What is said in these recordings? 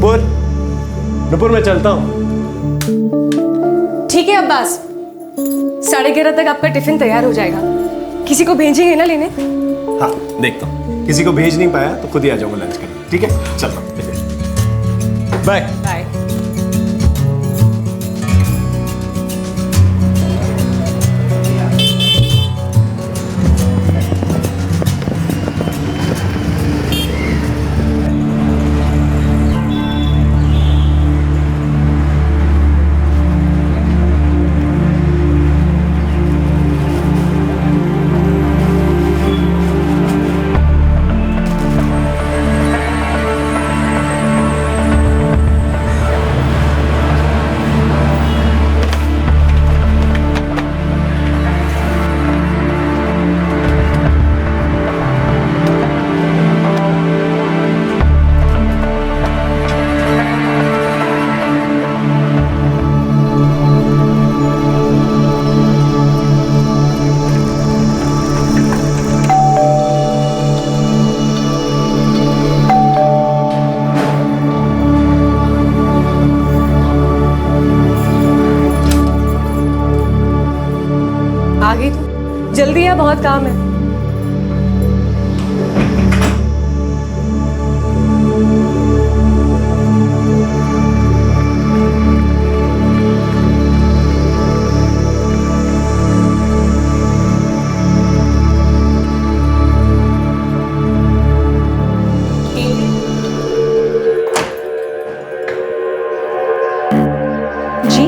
नुपुर, नुपुर मैं चलता हूँ। ठीक है अब्बास, 11:30 तक आपका टिफिन तैयार हो जाएगा। किसी को भेजेंगे ना लेने? हाँ देखता हूँ, किसी को भेज नहीं पाया तो खुद ही आ जाऊंगा लंच करने। ठीक है, चलता हूँ। Bye bye. आ गई तू? जल्दी है, बहुत काम है। जी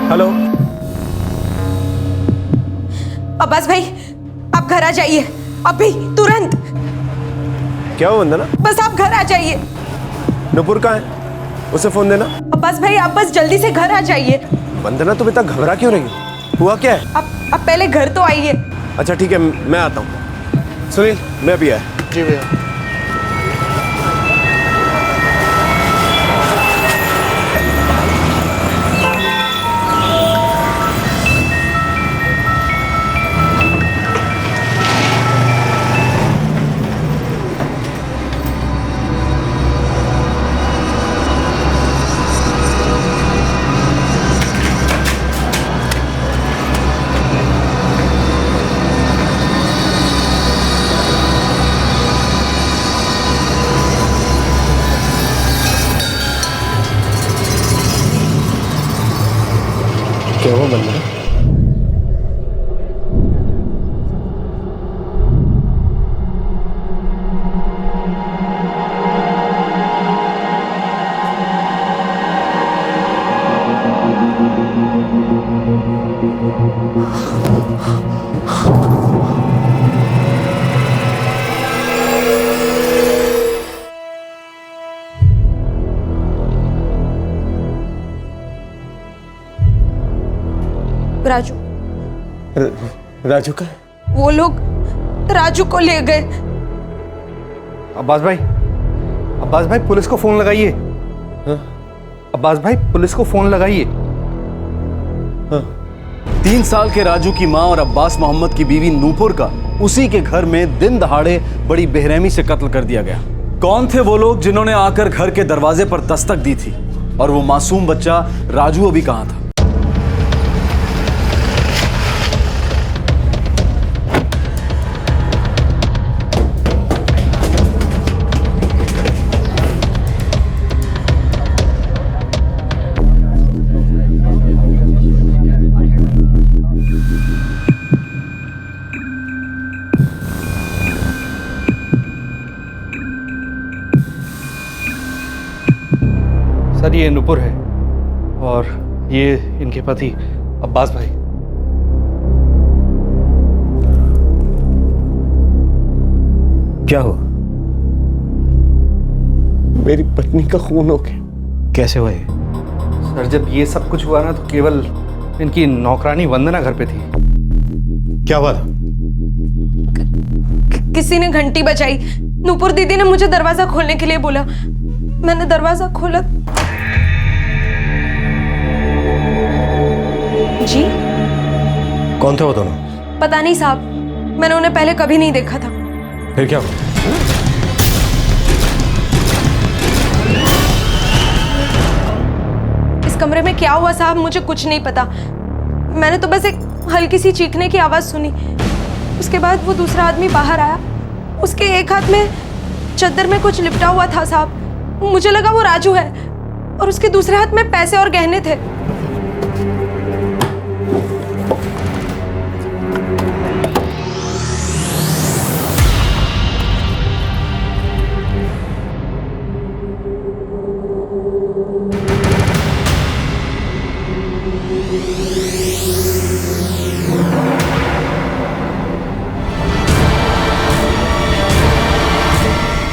हेलो। अब्बास भाई, आप घर आ जाइए अभी, तुरंत। क्या हुआ वंदना? बस आप घर आ जाइए। नुपुर कहाँ है? उसे फोन देना। अब्बास भाई, आप बस जल्दी से घर आ जाइए। वंदना तुम इतना घबरा क्यों रही हो? हुआ क्या है? आप पहले घर तो आइए। अच्छा ठीक है, मैं आता हूँ। सुनील, मैं भी आया। जी भैया। क्या हुआ वंदना? राजू, राजू का? वो लोग राजू को ले गए। अब्बास भाई पुलिस को फोन लगाइए। अब्बास भाई पुलिस को फोन लगाइए। 3 साल के राजू की मां और अब्बास मोहम्मद की बीवी नूपुर का उसी के घर में दिन दहाड़े बड़ी बेरहमी से कत्ल कर दिया गया। कौन थे वो लोग जिन्होंने आकर घर के दरवाजे पर दस्तक दी थी? और वो मासूम बच्चा राजू अभी कहां था? सर ये नुपुर है और ये इनके पति अब्बास भाई। क्या हुआ? मेरी पत्नी का खून हो गया। कैसे हुआ ये? सर जब ये सब कुछ हुआ ना तो केवल इनकी नौकरानी वंदना घर पे थी। क्या हुआ था? किसी ने घंटी बजाई। नूपुर दीदी ने मुझे दरवाजा खोलने के लिए बोला। मैंने दरवाजा खोला। जी? कौन थे वो दोनों? पता नहीं साहब, मैंने उन्हें पहले कभी नहीं देखा था। फिर क्या हुआ? इस कमरे में क्या हुआ साहब, मुझे कुछ नहीं पता। मैंने तो बस एक हल्की सी चीखने की आवाज सुनी। उसके बाद वो दूसरा आदमी बाहर आया। उसके एक हाथ में चद्दर में कुछ लिपटा हुआ था साहब। मुझे लगा वो राजू है और उसके दूसरे हाथ में पैसे और गहने थे।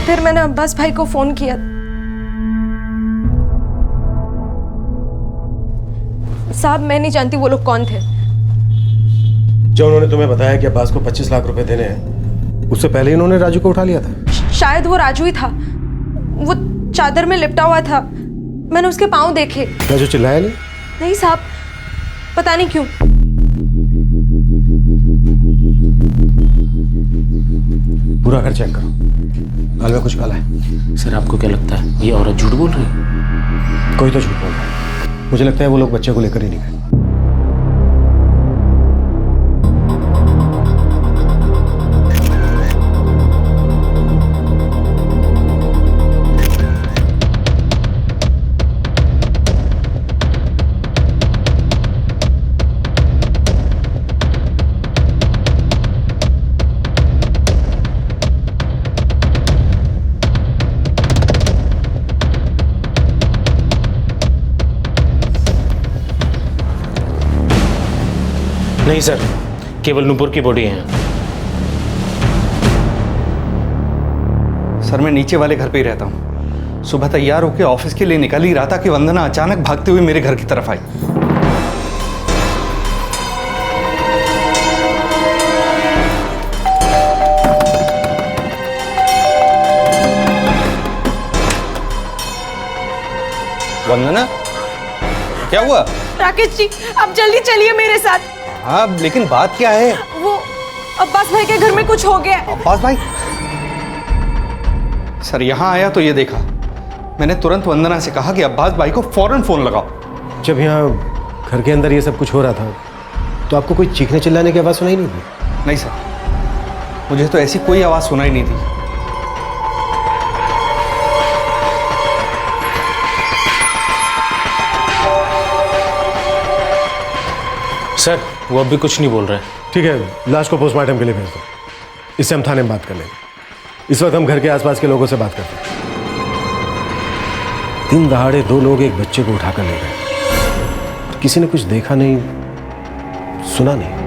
फिर मैंने अब्बास भाई को फोन किया। साहब मैं नहीं जानती वो लोग कौन थे। जो उन्होंने तुम्हें बताया कि अब्बास को 25 लाख रुपए देने हैं, उससे पहले इन्होंने राजू को उठा लिया था। शायद वो राजू ही था। वो चादर में लिपटा हुआ था। मैंने उसके पाँव देखे। राजू चिल्लाया नहीं? नहीं साहब, पता नहीं क्यों। पूरा घर चेक करो, हाल में कुछ काला है। सर आपको क्या लगता है ये औरत झूठ बोल रही है? कोई तो झूठ बोल रहा है। मुझे लगता है वो लोग बच्चे को लेकर ही नहीं गए। नहीं सर, केवल नूपुर की बॉडी है। सर मैं नीचे वाले घर पे ही रहता हूँ। सुबह तैयार होकर ऑफिस के लिए निकल ही रहा था कि वंदना अचानक भागते हुए मेरे घर की तरफ आई। वंदना, क्या हुआ? राकेश जी आप जल्दी चलिए मेरे साथ। हाँ लेकिन बात क्या है? वो अब्बास भाई के घर में कुछ हो गया है। अब्बास भाई? सर यहाँ आया तो ये देखा। मैंने तुरंत वंदना से कहा कि अब्बास भाई को फौरन फोन लगाओ। जब यहाँ घर के अंदर ये सब कुछ हो रहा था तो आपको कोई चीखने चिल्लाने की आवाज़ सुनाई नहीं दी? नहीं सर, मुझे तो ऐसी कोई आवाज़ सुनाई नहीं दी। सर वो अब भी कुछ नहीं बोल रहे हैं। ठीक है, लाश को पोस्टमार्टम के लिए भेज दो। इससे हम थाने में बात कर लेंगे। इस वक्त हम घर के आसपास के लोगों से बात करते हैं। दिन दहाड़े 2 लोग एक बच्चे को उठाकर ले गए। किसी ने कुछ देखा नहीं, सुना नहीं।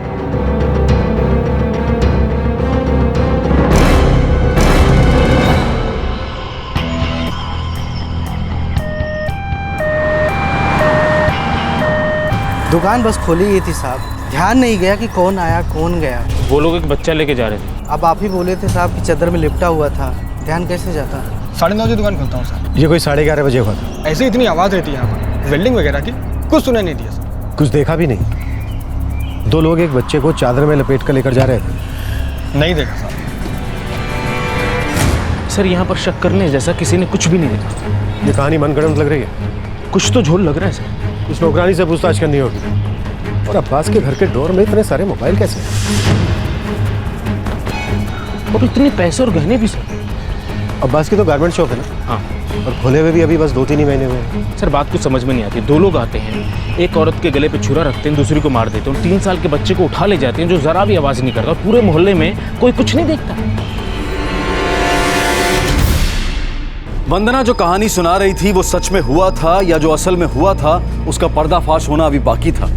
दुकान बस खोली ही थी साहब, ध्यान नहीं गया कि कौन आया कौन गया। वो लोग एक बच्चा लेके जा रहे थे। अब आप ही बोले थे साहब कि चादर में लिपटा हुआ था, ध्यान कैसे जाता? 9:30 बजे दुकान खोलता हूँ सर। ये कोई 11:30 बजे हुआ था। ऐसे इतनी आवाज़ रहती है यहाँ पर, वेल्डिंग वगैरह की, कुछ सुनाई नहीं दिया सर। कुछ देखा भी नहीं? 2 लोग एक बच्चे को चादर में लपेट कर लेकर जा रहे थे। नहीं देखा सर। सर यहाँ पर शक करने जैसा किसी ने कुछ भी नहीं देखा। ये कहानी मनगढ़ंत लग रही है। कुछ तो झोल लग रहा है सर। उस नौकरानी से पूछताछ करनी होगी। और अब्बास के घर के डोर में इतने सारे मोबाइल कैसे? और इतने पैसे और गहने भी सर। अब्बास की तो गारमेंट शॉप है ना? हाँ। और खोले हुए भी अभी बस 2-3 ही महीने हुए हैं। सर बात कुछ समझ में नहीं आती। 2 लोग आते हैं, एक औरत के गले पे छुरा रखते हैं, दूसरी को मार देते हैं। 3 साल के बच्चे को उठा ले जाते हैं जो जरा भी आवाज़ नहीं करता। और पूरे मोहल्ले में कोई कुछ नहीं देखता। वंदना जो कहानी सुना रही थी वो सच में हुआ था या जो असल में हुआ था उसका पर्दाफाश होना अभी बाकी था।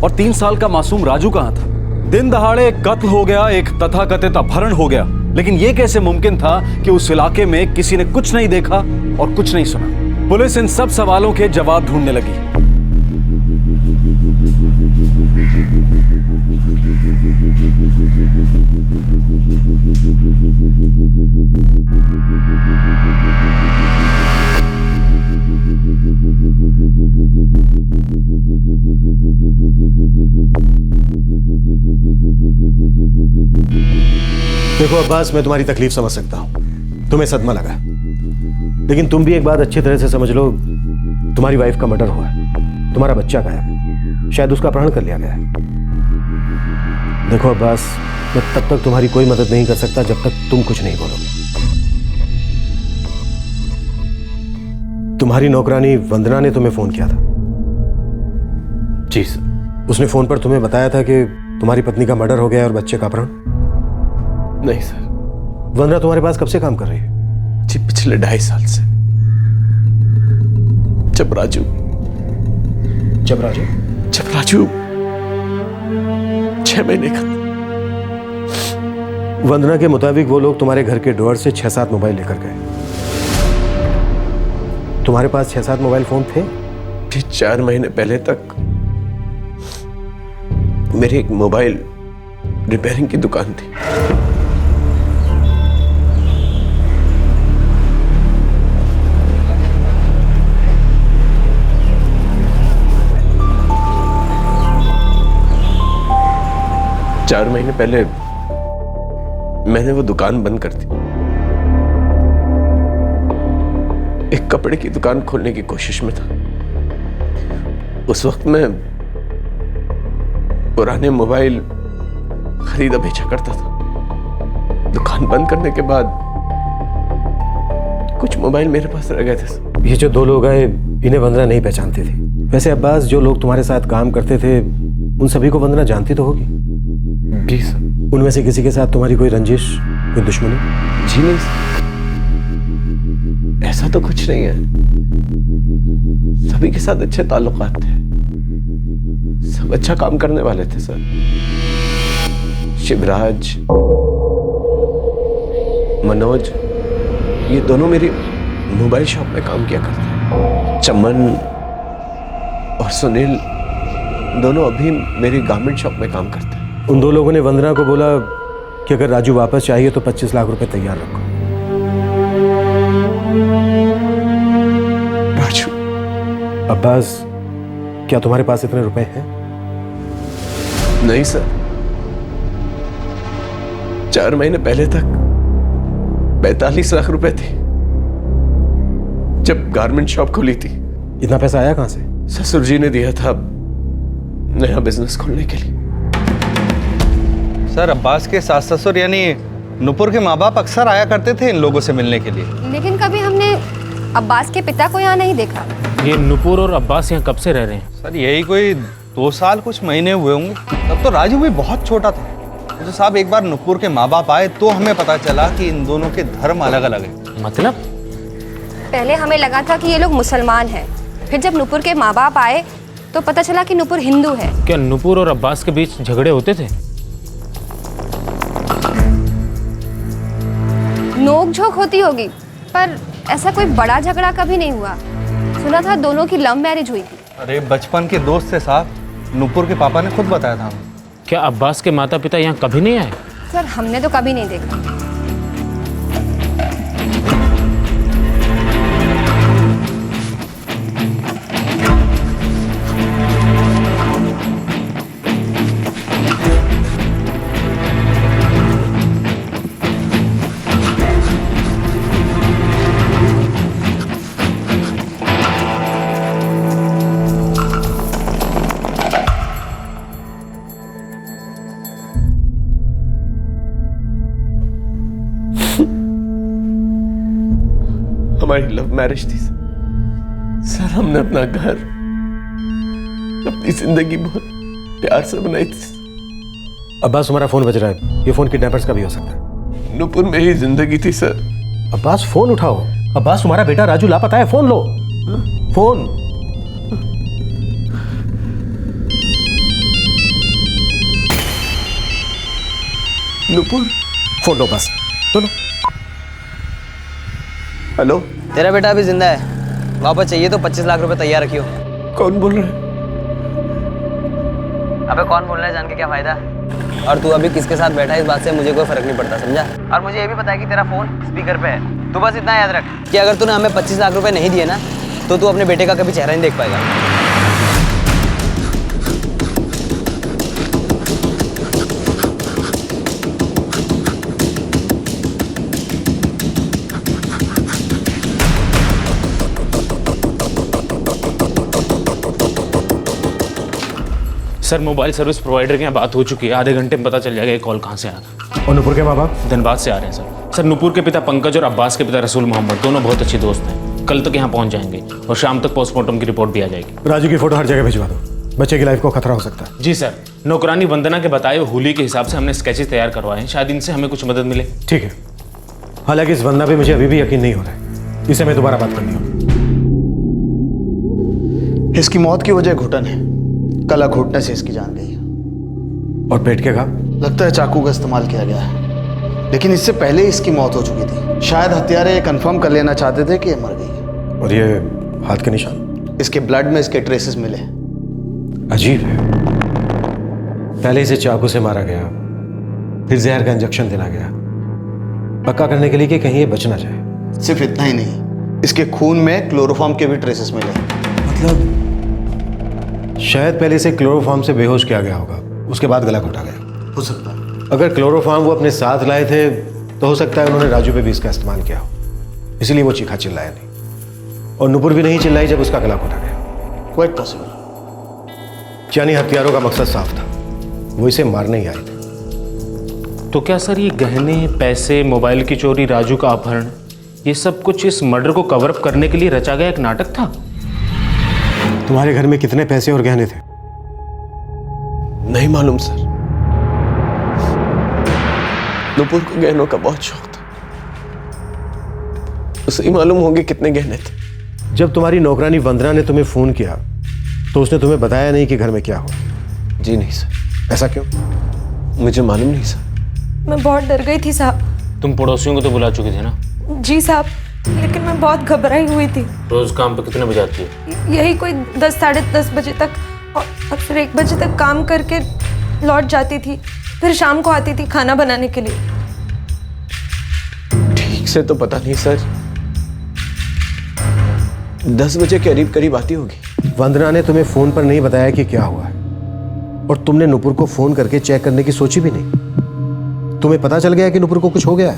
और 3 साल का मासूम राजू कहाँ था? दिन दहाड़े एक कत्ल हो गया, एक तथाकथित अपहरण हो गया। लेकिन यह कैसे मुमकिन था कि उस इलाके में किसी ने कुछ नहीं देखा और कुछ नहीं सुना? पुलिस इन सब सवालों के जवाब ढूंढने लगी। देखो अब्बास, मैं तुम्हारी तकलीफ समझ सकता हूं, तुम्हें सदमा लगा, लेकिन तुम भी एक बात अच्छी तरह से समझ लो, तुम्हारी वाइफ का मर्डर हुआ है, तुम्हारा बच्चा गायब है, शायद उसका अपहरण कर लिया गया है। देखो अब्बास, मैं तब तक तुम्हारी कोई मदद नहीं कर सकता जब तक तुम कुछ नहीं बोलोगे। तुम्हारी नौकरानी वंदना ने तुम्हें फोन किया था? जी सर। उसने फोन पर तुम्हें बताया था कि तुम्हारी पत्नी का मर्डर हो गया और बच्चे का अपहरण? नहीं सर। वंदना तुम्हारे पास कब से काम कर रही है? जी पिछले 2.5 साल से। जब राजू 6 महीने का। वंदना के मुताबिक वो लोग तुम्हारे घर के ड्रॉअर से 6-7 मोबाइल लेकर गए। तुम्हारे पास 6-7 मोबाइल फोन थे? जी 4 महीने पहले तक मेरी एक मोबाइल रिपेयरिंग की दुकान थी। चार महीने पहले मैंने वो दुकान बंद कर दी। एक कपड़े की दुकान खोलने की कोशिश में था। उस वक्त मैं पुराने मोबाइल खरीदा बेचा करता था। दुकान बंद करने के बाद कुछ मोबाइल मेरे पास रह गए थे। ये जो 2 लोग आए, इन्हें वंदना नहीं पहचानती थी। वैसे अब्बास, जो लोग तुम्हारे साथ काम करते थे उन सभी को वंदना जानती तो होगी? जी सर। उनमें से किसी के साथ तुम्हारी कोई रंजिश, कोई दुश्मनी? जी नहीं सर, ऐसा तो कुछ नहीं है। सभी के साथ अच्छे ताल्लुकात थे, सब अच्छा काम करने वाले थे सर। शिवराज, मनोज, ये दोनों मेरी मोबाइल शॉप में काम किया करते हैं। चमन और सुनील दोनों अभी मेरी गारमेंट शॉप में काम करते हैं। उन 2 लोगों ने वंदना को बोला कि अगर राजू वापस चाहिए तो 25 लाख रुपए तैयार रखो। राजू? अब्बास, क्या तुम्हारे पास इतने रुपए हैं? नहीं सर, 4 महीने पहले तक 45 लाख रुपए थे जब गारमेंट शॉप खुली थी। इतना पैसा आया कहां से? ससुर जी ने दिया था नया बिजनेस खोलने के लिए। सर, अब्बास के सास ससुर यानी नुपुर के माँ बाप अक्सर आया करते थे इन लोगों से मिलने के लिए, लेकिन कभी हमने अब्बास के पिता को यहाँ नहीं देखा। ये नुपुर और अब्बास यहाँ कब से रह रहे हैं? सर यही कोई 2 साल कुछ महीने हुए होंगे। तब तो राजू भी बहुत छोटा था। तो साहब, एक बार नुपुर के माँ बाप आए तो हमें पता चला कि इन दोनों के धर्म अलग अलग हैं। मतलब? पहले हमें लगा था कि ये लोग मुसलमान हैं, फिर जब नुपुर के माँ बाप आए तो पता चला कि नुपुर हिंदू है। क्या नुपुर और अब्बास के बीच झगड़े होते थे? नोक झोंक होती होगी, पर ऐसा कोई बड़ा झगड़ा कभी नहीं हुआ। सुना था दोनों की लव मैरिज हुई थी। अरे बचपन के दोस्त थे साहब, नुपुर के पापा ने खुद बताया था हमें। क्या अब्बास के माता पिता यहाँ कभी नहीं आए? सर, हमने तो कभी नहीं देखा। हमारी लव मैरिज थी सर। हमने अपना घर, अपनी जिंदगी बहुत प्यार से बनाई थी। अब्बास, तुम्हारा फोन बज रहा है। ये फोन किडनैपर्स का भी हो सकता है। नुपुर में ही जिंदगी थी सर। अब्बास, फोन उठाओ। अब्बास, तुम्हारा बेटा राजू लापता है, फोन लो। फोन। नुपुर, फोन लो बस, लो। हेलो। तेरा बेटा अभी जिंदा है, वापस चाहिए तो 25 लाख रुपए तैयार रखियो। कौन बोल रहा है? अबे कौन बोल रहा है जान के क्या फायदा। और तू अभी किसके साथ बैठा है इस बात से मुझे कोई फर्क नहीं पड़ता, समझा। और मुझे ये भी पता है कि तेरा फोन स्पीकर पे है। तू बस इतना याद रख कि अगर तूने हमें 25 लाख रुपए नहीं दिए ना तो तू अपने बेटे का कभी चेहरा नहीं देख पाएगा। सर मोबाइल सर्विस प्रोवाइडर के यहाँ बात हो चुकी है, आधे घंटे में पता चल जाएगा ये कॉल कहाँ से आया था। और नुपुर के माँ बाप? धनबाद से आ रहे हैं सर। सर नुपुर के पिता पंकज और अब्बास के पिता रसूल मोहम्मद दोनों बहुत अच्छे दोस्त हैं। कल तक यहाँ पहुँच जाएंगे और शाम तक पोस्टमार्टम की रिपोर्ट भी आ जाएगी। राजू की फोटो हर जगह भिजवा दो, बच्चे की लाइफ को खतरा हो सकता है। जी सर, नौकरानी वंदना के बताए हुए होली के हिसाब से हमने स्केचेस तैयार करवाए हैं, शायद इनसे हमें कुछ मदद मिले। ठीक है, हालांकि इस वंदना पे मुझे अभी भी यकीन नहीं हो रहा है, इसे मैं दोबारा बात करनी हो। इसकी मौत की वजह घुटन है, कला घुटने से इसकी जान गई है। और पेट के घाव? लगता है चाकू का इस्तेमाल किया गया है, लेकिन इससे पहले इसकी मौत हो चुकी थी। शायद हत्यारे ये कंफर्म कर लेना चाहते थे कि ये मर गई है। और ये हाथ के निशान? इसके ब्लड में इसके ट्रेसेस मिले। अजीब है, पहले इसे चाकू से मारा गया, फिर जहर का इंजेक्शन देना गया, पक्का करने के लिए कि कहीं ये बच ना जाए। सिर्फ इतना ही नहीं, इसके खून में क्लोरोफॉर्म के भी ट्रेसेस मिले। मतलब शायद पहले इसे क्लोरोफॉर्म से बेहोश किया गया होगा, उसके बाद गला घोटा गया। हो सकता है। अगर क्लोरोफॉर्म वो अपने साथ लाए थे तो हो सकता है उन्होंने राजू पे भी इसका इस्तेमाल किया हो, इसलिए वो चीखा चिल्लाया नहीं। और नुपुर भी नहीं चिल्लाई जब उसका गला घोटा गया। Quite possible. यानी हथियारों का मकसद साफ था, वो इसे मारने ही आए थे। तो क्या सर ये गहने, पैसे, मोबाइल की चोरी, राजू का अपहरण, ये सब कुछ इस मर्डर को कवर अप करने के लिए रचा गया एक नाटक था? तुम्हारे घर में कितने पैसे और गहने थे? नहीं मालूम सर, नुपुर को गहनों का बहुत शौक था, उसे ही मालूम होंगे कितने गहने थे। जब तुम्हारी नौकरानी वंदना ने तुम्हें फोन किया तो उसने तुम्हें बताया नहीं कि घर में क्या हुआ? जी नहीं सर। ऐसा क्यों? मुझे मालूम नहीं सर। मैं बहुत डर गई थी साहब। तुम पड़ोसियों को तो बुला चुके थे ना? जी साहब, लेकिन मैं बहुत घबराई हुई थी। रोज काम पे कितने बजे आती है? यही कोई 10 साढ़े 10 बजे तक, और फिर 1 बजे तक काम करके लौट जाती थी, फिर शाम को आती थी खाना बनाने के लिए। ठीक से तो पता नहीं सर, 10 बजे करीब करीब आती होगी। वंदना ने तुम्हें फोन पर नहीं बताया कि क्या हुआ है, और तुमने नुपुर को फोन करके चेक करने की सोची भी नहीं। तुम्हें पता चल गया कि नुपुर को कुछ हो गया है?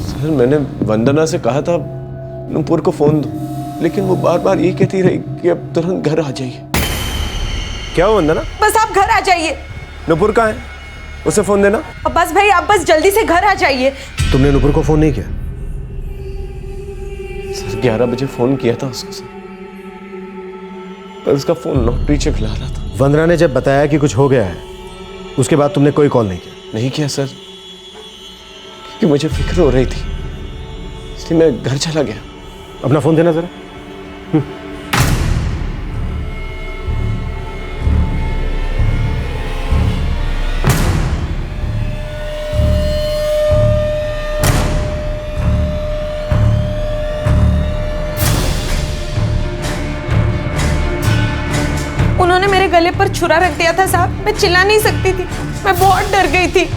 सर मैंने वंदना से कहा था नुपुर को फोन दो, लेकिन वो बार बार ये कहती रही कि अब तुरंत घर आ जाइए। क्या हो वंदना? बस आप घर आ जाइए। नुपुर कहाँ है? उसे फोन देना। अब्बास भाई, आप बस जल्दी से घर आ जाइए। तुमने नुपुर को फोन नहीं किया? सर 11 बजे फोन किया था उसको सर, पर उसका फोन नॉट रीचेबल आ रहा था। वंदना ने जब बताया कि कुछ हो गया है, उसके बाद तुमने कोई कॉल नहीं किया? नहीं किया सर, क्योंकि मुझे फिक्र हो रही थी, इसलिए मैं घर चला गया। अपना फोन देना जरा। उन्होंने मेरे गले पर छुरा रख दिया था साहब, मैं चिल्ला नहीं सकती थी, मैं बहुत डर गई थी।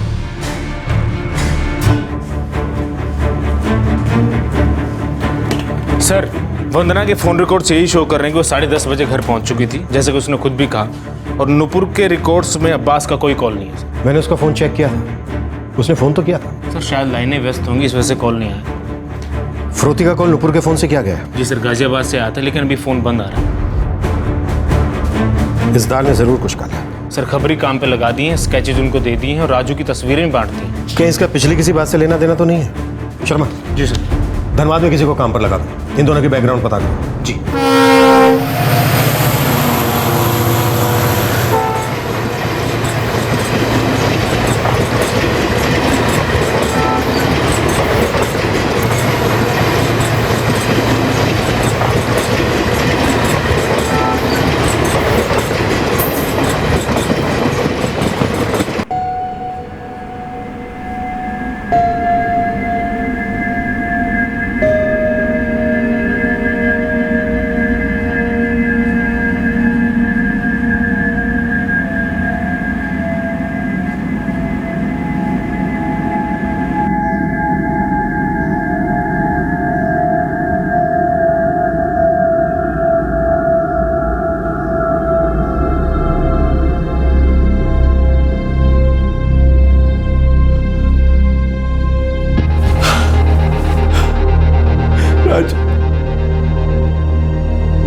सर वंदना के फोन रिकॉर्ड से यही शो कर रहे हैं कि वो 10:30 बजे घर पहुंच चुकी थी, जैसे कि उसने खुद भी कहा, और नुपुर के रिकॉर्ड्स में अब्बास का कोई कॉल नहीं है सर। मैंने उसका फोन चेक किया था, उसने फोन तो किया था। सर शायद लाइनें व्यस्त होंगी, इस वजह से कॉल नहीं आया। फ्रोती का कॉल नुपुर के फोन से किया गया है? जी सर, गाजियाबाद से आया था, लेकिन अभी फोन बंद आ रहा है। इस दार ने जरूर कुछ काला है। सर खबरी काम पे लगा दिए हैं, स्केचेज उनको दे दिए हैं और राजू की तस्वीरें भी बांट दी हैं। क्या इसका पिछली किसी बात से लेना देना तो नहीं है? शर्मा। जी सर। धनबाद में किसी को काम पर लगा दो, इन दोनों की बैकग्राउंड पता करो। जी।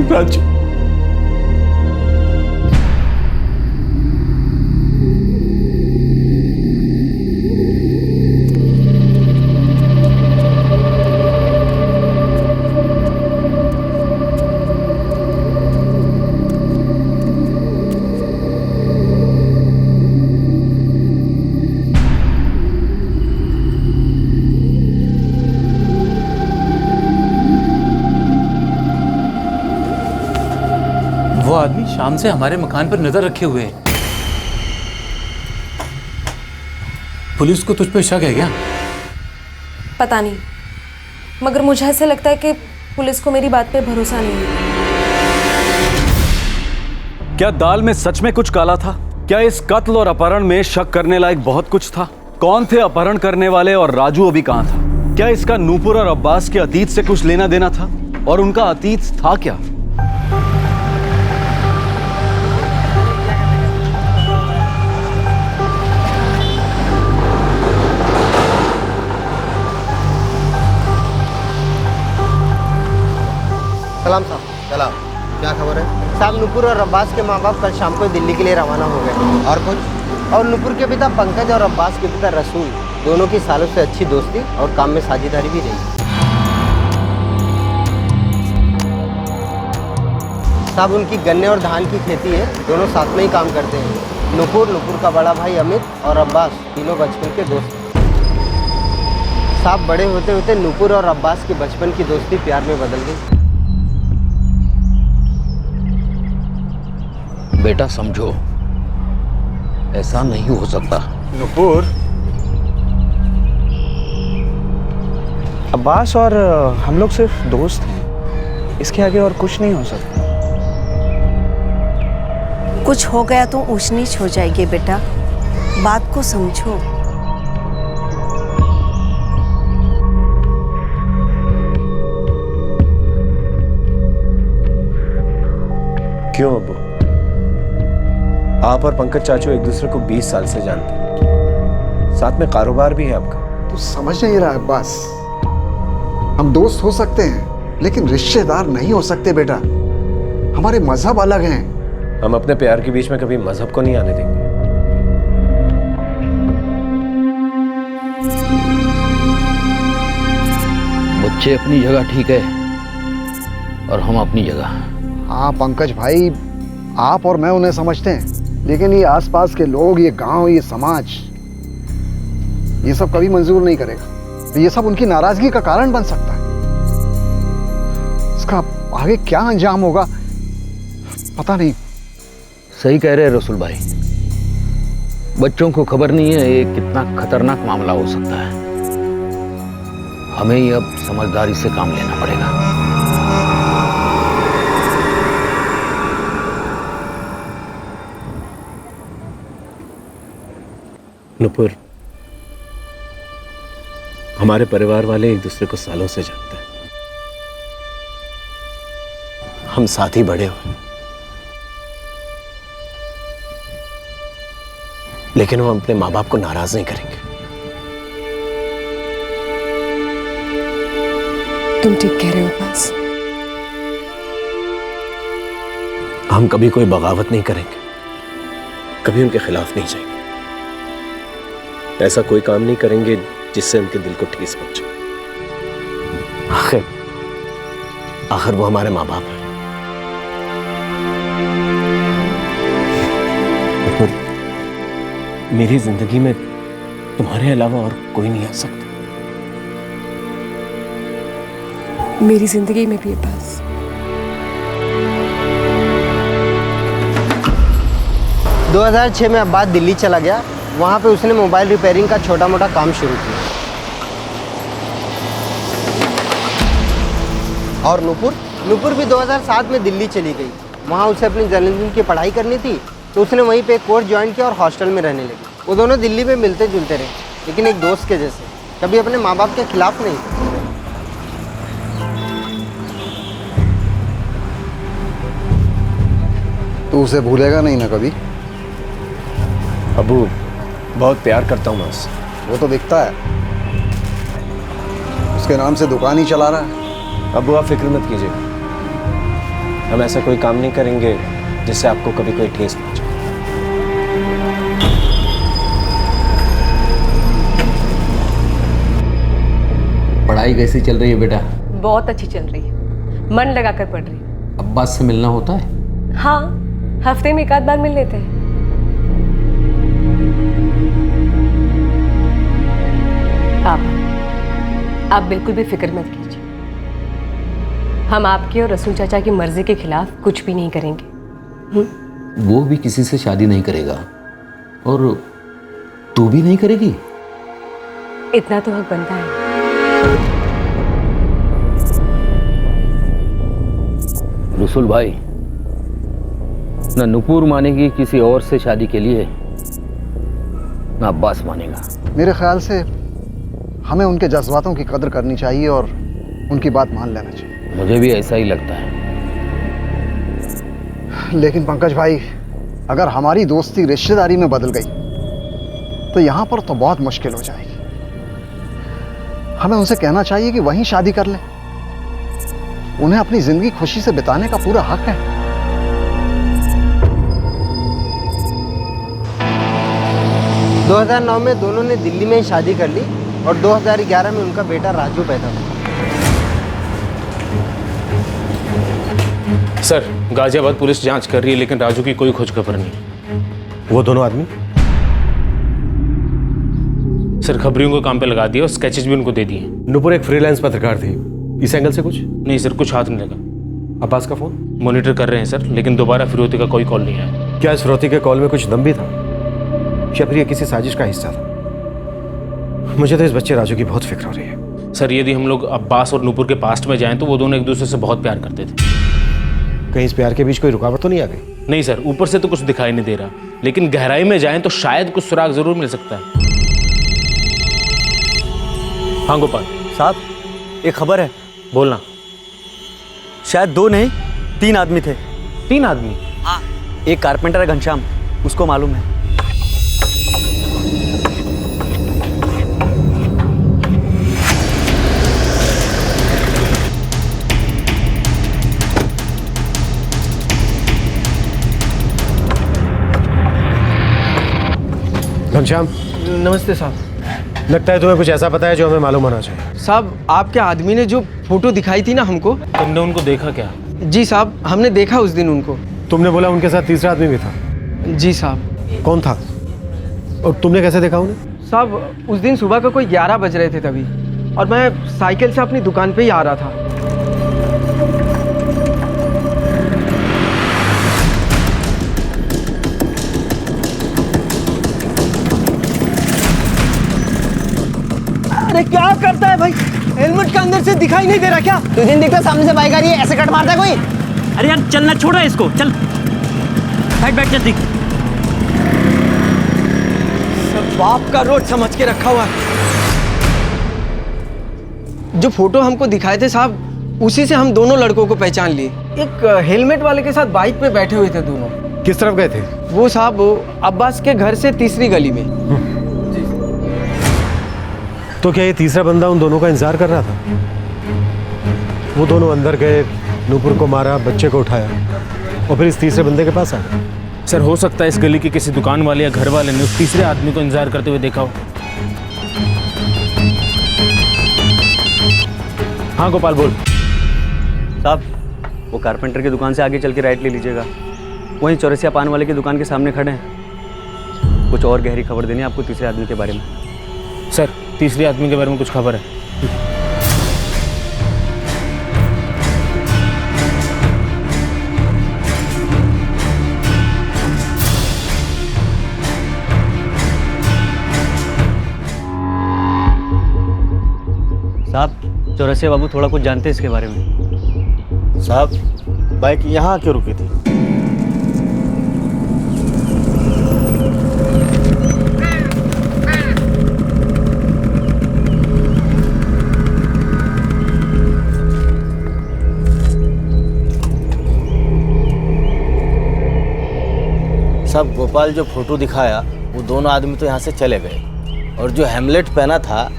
राजू, आदमी शाम से हमारे मकान पर नजर रखे हुए है। पुलिस को तुझ पे शक है क्या? पता नहीं, मगर मुझे ऐसे लगता है कि पुलिस को मेरी बात पे भरोसा नहीं है। क्या दाल में सच में कुछ काला था? क्या इस कत्ल और अपहरण में शक करने लायक बहुत कुछ था? कौन थे अपहरण करने वाले और राजू अभी कहां था? क्या इसका नूपुर और अब्बास के अतीत से कुछ लेना देना था? और उनका अतीत था क्या? सलाम साहब। सलाम। क्या खबर है? साहब, नूपुर और अब्बास के माँ बाप कल शाम को दिल्ली के लिए रवाना हो गए। और कुछ? और नूपुर के पिता पंकज और अब्बास के पिता रसूल दोनों की सालों से अच्छी दोस्ती और काम में साझेदारी भी रही। साहब, उनकी गन्ने और धान की खेती है, दोनों साथ में ही काम करते हैं। नूपुर का बड़ा भाई अमित और अब्बास तीनों बचपन के दोस्त। साहब, बड़े होते होते नूपुर और अब्बास की बचपन की दोस्ती प्यार में बदल गई। बेटा समझो, ऐसा नहीं हो सकता। नूपुर, अब्बास और हम लोग सिर्फ दोस्त हैं, इसके आगे और कुछ नहीं हो सकता। कुछ हो गया तो ऊंच नीच हो जाएगी बेटा, बात को समझो। क्यों अब्बू? आप और पंकज चाचू एक दूसरे को 20 साल से जानते हैं, साथ में कारोबार भी है आपका। तू समझ नहीं रहा अब्बास, हम दोस्त हो सकते हैं लेकिन रिश्तेदार नहीं हो सकते बेटा। हमारे मजहब अलग हैं। हम अपने प्यार के बीच में कभी मजहब को नहीं आने देंगे। बच्चे अपनी जगह ठीक है और हम अपनी जगह। हाँ पंकज भाई, आप और मैं उन्हें समझते हैं, लेकिन ये आसपास के लोग, ये गांव, ये समाज, ये सब कभी मंजूर नहीं करेगा। ये सब उनकी नाराजगी का कारण बन सकता है। इसका आगे क्या अंजाम होगा पता नहीं। सही कह रहे रसूल भाई, बच्चों को खबर नहीं है ये कितना खतरनाक मामला हो सकता है। हमें ही अब समझदारी से काम लेना पड़ेगा। नूपुर, हमारे परिवार वाले एक दूसरे को सालों से जानते हैं। हम साथ ही बड़े हुए, लेकिन हम अपने माँ बाप को नाराज नहीं करेंगे। तुम ठीक कह रहे हो बस। हम कभी कोई बगावत नहीं करेंगे, कभी उनके खिलाफ नहीं जाएंगे, ऐसा कोई काम नहीं करेंगे जिससे उनके दिल को ठेस पहुंचे। आखिर वो हमारे माँ बाप हैं। मेरी जिंदगी में तुम्हारे अलावा और कोई नहीं आ सकता। मेरी जिंदगी में भी बस। – 2006 में अब्बास दिल्ली चला गया। वहाँ पे उसने मोबाइल रिपेयरिंग का छोटा मोटा काम शुरू किया। और नूपुर भी 2007 में दिल्ली चली गई। वहाँ उसे अपनी जर्नलिज्म की पढ़ाई करनी थी, तो उसने वहीं पे एक कोर्स ज्वाइन किया और हॉस्टल में रहने लगी। वो दोनों दिल्ली में मिलते जुलते रहे, लेकिन एक दोस्त के जैसे, कभी अपने माँ बाप के खिलाफ नहीं। तू उसे भूलेगा नहीं ना कभी? अबू, बहुत प्यार करता हूँ मैं उससे। वो तो दिखता है, उसके नाम से दुकान ही चला रहा है। अबू आप फिक्र मत कीजिएगा, हम ऐसा कोई काम नहीं करेंगे जिससे आपको कभी कोई ठेस पहुंचे। पढ़ाई कैसी चल रही है बेटा? बहुत अच्छी चल रही है, मन लगाकर पढ़ रही हूँ। अब्बास से मिलना होता है? हाँ, हफ्ते में एक आध बार मिल लेते हैं। आप बिल्कुल भी फिक्र मत कीजिए, हम आपकी और रसूल चाचा की मर्जी के खिलाफ कुछ भी नहीं करेंगे। वो भी किसी से शादी नहीं करेगा और तू भी नहीं करेगी। इतना तो हक बनता है। रसूल भाई, ना नुपुर मानेगी किसी और से शादी के लिए, ना अब्बास मानेगा। मेरे ख्याल से हमें उनके जज्बातों की कदर करनी चाहिए और उनकी बात मान लेना चाहिए। मुझे भी ऐसा ही लगता है। लेकिन पंकज भाई, अगर हमारी दोस्ती रिश्तेदारी में बदल गई तो यहाँ पर तो बहुत मुश्किल हो जाएगी। हमें उनसे कहना चाहिए कि वहीं शादी कर लें। उन्हें अपनी जिंदगी खुशी से बिताने का पूरा हक है। 2009 में दोनों ने दिल्ली में ही शादी कर ली और 2011 में उनका बेटा राजू पैदा हुआ। सर, गाजियाबाद पुलिस जांच कर रही है लेकिन राजू की कोई खोज खबर नहीं। वो दोनों आदमी? सर, खबरियों को काम पे लगा दिया और स्केचेस भी उनको दे दिए। नुपुर एक फ्रीलांस पत्रकार थी, इस एंगल से कुछ नहीं सर, कुछ हाथ नहीं लगा। अब्बास का फोन मॉनिटर कर रहे हैं सर, लेकिन दोबारा फिरौती का कोई कॉल नहीं आया। क्या इस फिरौती के कॉल में कुछ दम भी था या फिर ये किसी साजिश का हिस्सा था? मुझे तो इस बच्चे राजू की बहुत फिक्र हो रही है। सर, यदि हम लोग अब्बास और नुपुर के पास्ट में जाएं तो वो दोनों एक दूसरे से बहुत प्यार करते थे। कहीं इस प्यार के बीच कोई रुकावट तो नहीं आ गई? नहीं सर, ऊपर से तो कुछ दिखाई नहीं दे रहा, लेकिन गहराई में जाएं तो शायद कुछ सुराग जरूर मिल सकता है। हाँ गोपाल साहब, एक खबर है। बोलना। शायद 2 नहीं 3 आदमी थे। 3 आदमी? हाँ। एक कारपेंटर है घनश्याम, उसको मालूम है। घनश्याम, नमस्ते साहब। लगता है तुम्हें कुछ ऐसा पता है जो हमें मालूम होना चाहिए। साहब, आपके आदमी ने जो फोटो दिखाई थी ना हमको। तुमने उनको देखा क्या? जी साहब, हमने देखा उस दिन उनको। तुमने बोला उनके साथ तीसरा आदमी भी था? जी साहब। कौन था और तुमने कैसे देखा उन्हें? साहब, उस दिन सुबह का कोई 11 बज रहे थे तभी, और मैं साइकिल से अपनी दुकान पे ही आ रहा था। अरे क्या करता है भाई, हेलमेट के अंदर से दिखाई नहीं दे रहा क्या? तुझे नहीं दिखता सामने से बाइक आ रही है, ऐसे कट मारता है कोई? अरे यार चलना छोड़ा इसको, चल बैठ जल्दी। सब बाप का रोड समझ के रखा हुआ है। जो फोटो हमको दिखाए थे साहब, उसी से हम दोनों लड़कों को पहचान लिए। एक हेलमेट वाले के साथ बाइक पे बैठे हुए थे दोनों। किस तरफ गए थे? वो साहब अब्बास के घर से तीसरी गली में। तो क्या ये तीसरा बंदा उन दोनों का इंतजार कर रहा था? वो दोनों अंदर गए, नुपुर को मारा, बच्चे को उठाया और फिर इस तीसरे बंदे के पास आ गए। सर, हो सकता है इस गली के किसी दुकान वाले या घर वाले ने उस तीसरे आदमी को इंतजार करते हुए देखा हो। हाँ गोपाल, बोल। साहब, वो कारपेंटर की दुकान से आगे चल के राइट ले लीजिएगा। वहीं चौरसिया पान वाले की दुकान के सामने खड़े हैं। कुछ और गहरी खबर देनी है आपको तीसरे आदमी के बारे में। सर, तीसरे आदमी के बारे में कुछ खबर है? साहब, चौरसिया बाबू थोड़ा कुछ जानते हैं इसके बारे में। साहब, बाइक यहाँ क्यों रुकी थी? साहब, गोपाल जो फोटो दिखाया वो दोनों आदमी तो यहाँ से चले गए और जो हेमलेट पहना था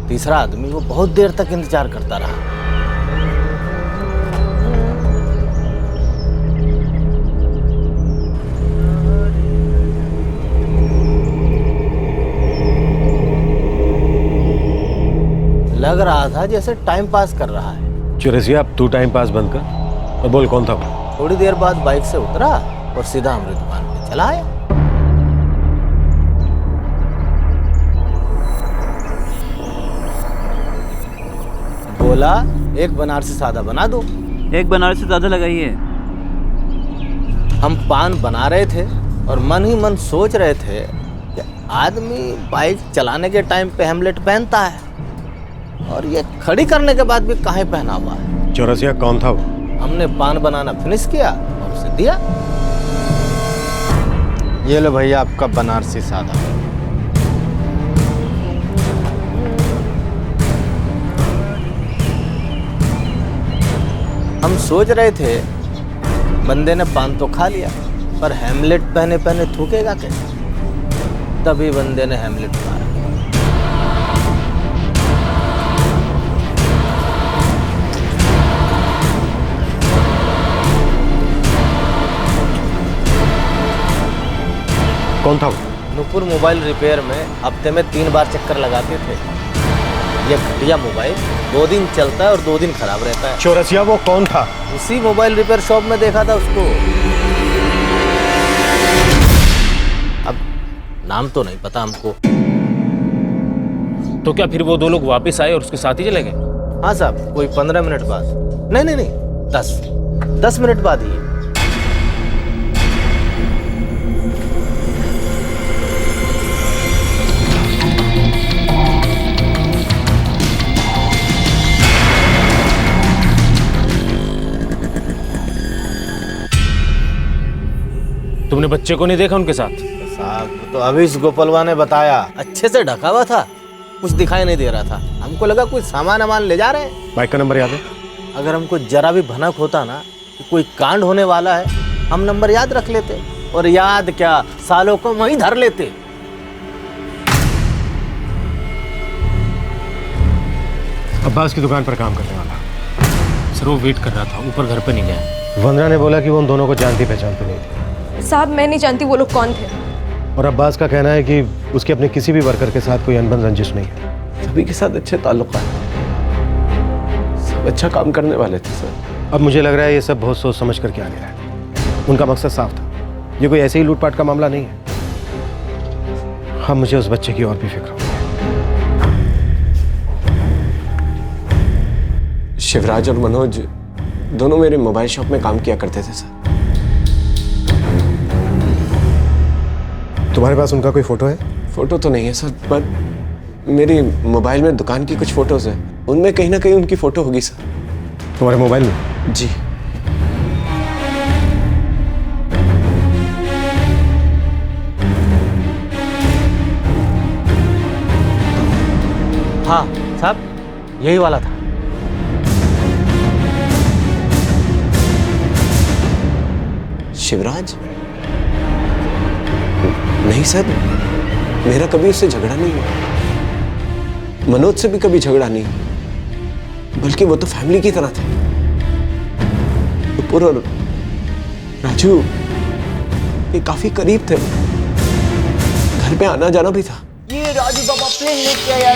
तीसरा आदमी, वो बहुत देर तक इंतजार करता रहा। लग रहा था जैसे टाइम पास कर रहा है। चौरसिया, अब तू टाइम पास बंद कर और बोल कौन था वो? थोड़ी देर बाद बाइक से उतरा और सीधा हमारी दुकान पे चला आया। बोला एक बनारसी सादा बना दो। एक बनारसी सादा लगाइए। हम पान बना रहे थे और मन ही मन सोच रहे थे कि आदमी बाइक चलाने के टाइम पे हेमलेट पहनता है और ये खड़ी करने के बाद भी काहे पहना हुआ है। चौरसिया कौन था वो? हमने पान बनाना फिनिश किया और उसे दिया। ये लो भैया आपका बनारसी सादा। हम सोच रहे थे बंदे ने पान तो खा लिया पर हेमलेट पहने पहने थूकेगा कैसे, तभी बंदे ने हेमलेट मारा। कौन था वो? नूपुर मोबाइल रिपेयर में हफ्ते में 3 बार चक्कर लगाते थे। ये घटिया मोबाइल 2 दिन चलता है और 2 दिन खराब रहता है। चौरसिया वो कौन था? उसी मोबाइल रिपेयर शॉप में देखा था उसको। अब नाम तो नहीं पता हमको। तो क्या फिर वो 2 लोग वापस आए और उसके साथ ही चले गए? हाँ साहब, कोई 15 मिनट बाद। नहीं 10 मिनट बाद ही। तुमने बच्चे को नहीं देखा उनके साथ? साहब तो अभी इस गोपालवा ने बताया, अच्छे से ढका हुआ था, कुछ दिखाई नहीं दे रहा था। हमको लगा कुछ सामान वामान ले जा रहे हैं। बाइक का नंबर याद है? अगर हमको जरा भी भनक होता ना कि कोई कांड होने वाला है, हम नंबर याद रख लेते और याद क्या, सालों को वहीं धर लेते। अब्बास की दुकान पर काम करने वाला। सर वो वेट कर रहा था, ऊपर घर पे नहीं गया। वंदना ने बोला कि वो उन दोनों को जानती पहचानती नहीं थी। साहब मैं नहीं जानती वो लोग कौन थे। और अब्बास का कहना है कि उसके अपने किसी भी वर्कर के साथ कोई अनबन रंजिश नहीं है। सभी के साथ अच्छे ताल्लुकात हैं, सब अच्छा काम करने वाले थे सर। अब मुझे लग रहा है ये सब बहुत सोच समझ कर किया गया है। उनका मकसद साफ था, ये कोई ऐसे ही लूटपाट का मामला नहीं है। हाँ, मुझे उस बच्चे की और भी फिक्र हो। शिवराज और मनोज दोनों मेरे मोबाइल शॉप में काम किया करते थे सर। तुम्हारे पास उनका कोई फोटो है? फोटो तो नहीं है सर, पर मेरी मोबाइल में दुकान की कुछ फोटोज हैं, उनमें कहीं ना कहीं उनकी फोटो होगी सर। तुम्हारे मोबाइल में? जी। हाँ साहब, यही वाला था। शिवराज? नहीं सर, मेरा कभी उससे झगड़ा नहीं हुआ। मनोज से भी कभी झगड़ा नहीं, बल्कि वो तो फैमिली की तरह थे। नुपुर और राजू ये काफी करीब थे, घर पे आना जाना भी था। ये राजू बाबा प्लेन लेके आया।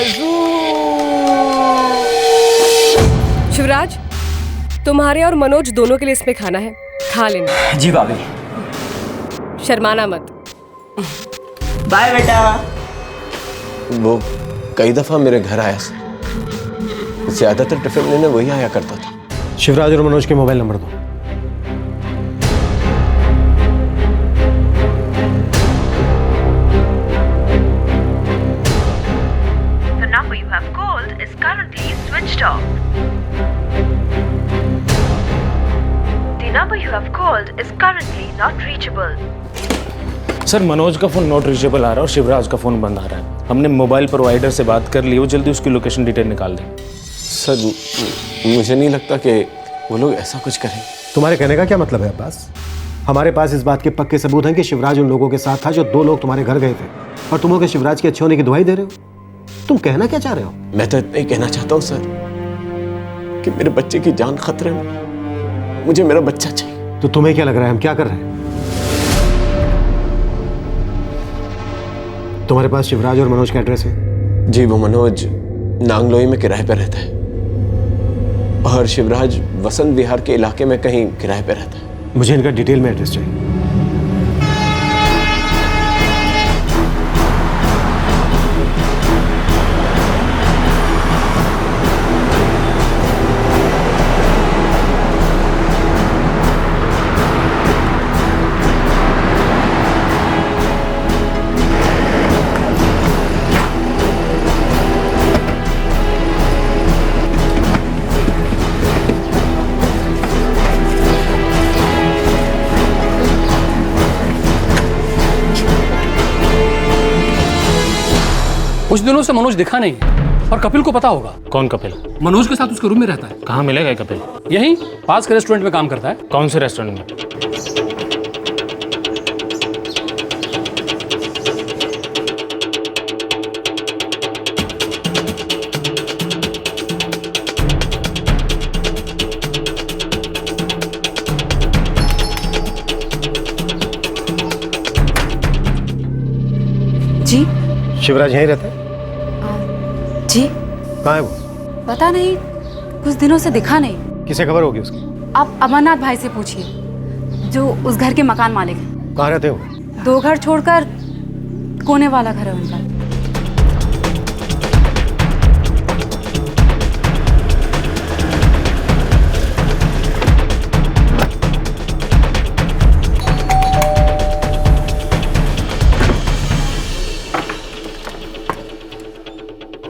शिवराज, तुम्हारे और मनोज दोनों के लिए इसमें खाना है, खा लेना। जी भाभी। शर्माना मत। बाय बेटा। वो कई दफा मेरे घर आया सर, ज्यादातर टिफिन लेने वही आया करता था। शिवराज और मनोज के मोबाइल नंबर दो। The number you have called is currently switched off. The number you have called is currently not reachable. Sir Manoj का फोन नॉट रीचेबल आ रहा है और शिवराज का फोन बंद आ रहा है। हमने मोबाइल प्रोवाइडर से बात कर ली, वो जल्दी उसकी लोकेशन डिटेल निकाल देंगे। सर मुझे नहीं लगता कि वो लोग ऐसा कुछ करेंगे। तुम्हारे कहने का क्या मतलब है अब्बास? हमारे पास इस बात के पक्के सबूत हैं कि शिवराज उन लोगों के साथ था जो 2 लोग तुम्हारे घर गए थे, और तुम लोग शिवराज के अच्छे होने की दुहाई दे रहे हो। तुम कहना क्या चाह रहे हो? मैं तो इतना ही कहना चाहता हूँ सर कि मेरे बच्चे की जान खतरे में, मुझे मेरा बच्चा चाहिए। तो तुम्हें क्या लग रहा है हम क्या कर रहे हैं? तुम्हारे पास शिवराज और मनोज का एड्रेस है? जी, वो मनोज नांगलोई में किराए पर रहता है और शिवराज वसंत विहार के इलाके में कहीं किराए पर रहता है। मुझे इनका डिटेल में एड्रेस चाहिए। कुछ दिनों से मनोज दिखा नहीं है और कपिल को पता होगा। कौन कपिल? मनोज के साथ उसके रूम में रहता है। कहाँ मिलेगा ये कपिल? यहीं पास के रेस्टोरेंट में काम करता है। कौन से रेस्टोरेंट में? जी शिवराज यहीं रहता है? जी कहाँ है वो? पता नहीं, कुछ दिनों से दिखा नहीं। किसे खबर होगी उसकी? आप अमरनाथ भाई से पूछिए, जो उस घर के मकान मालिक हैं। कहाँ रहते हैं वो? 2 घर छोड़कर कोने वाला घर है उनका।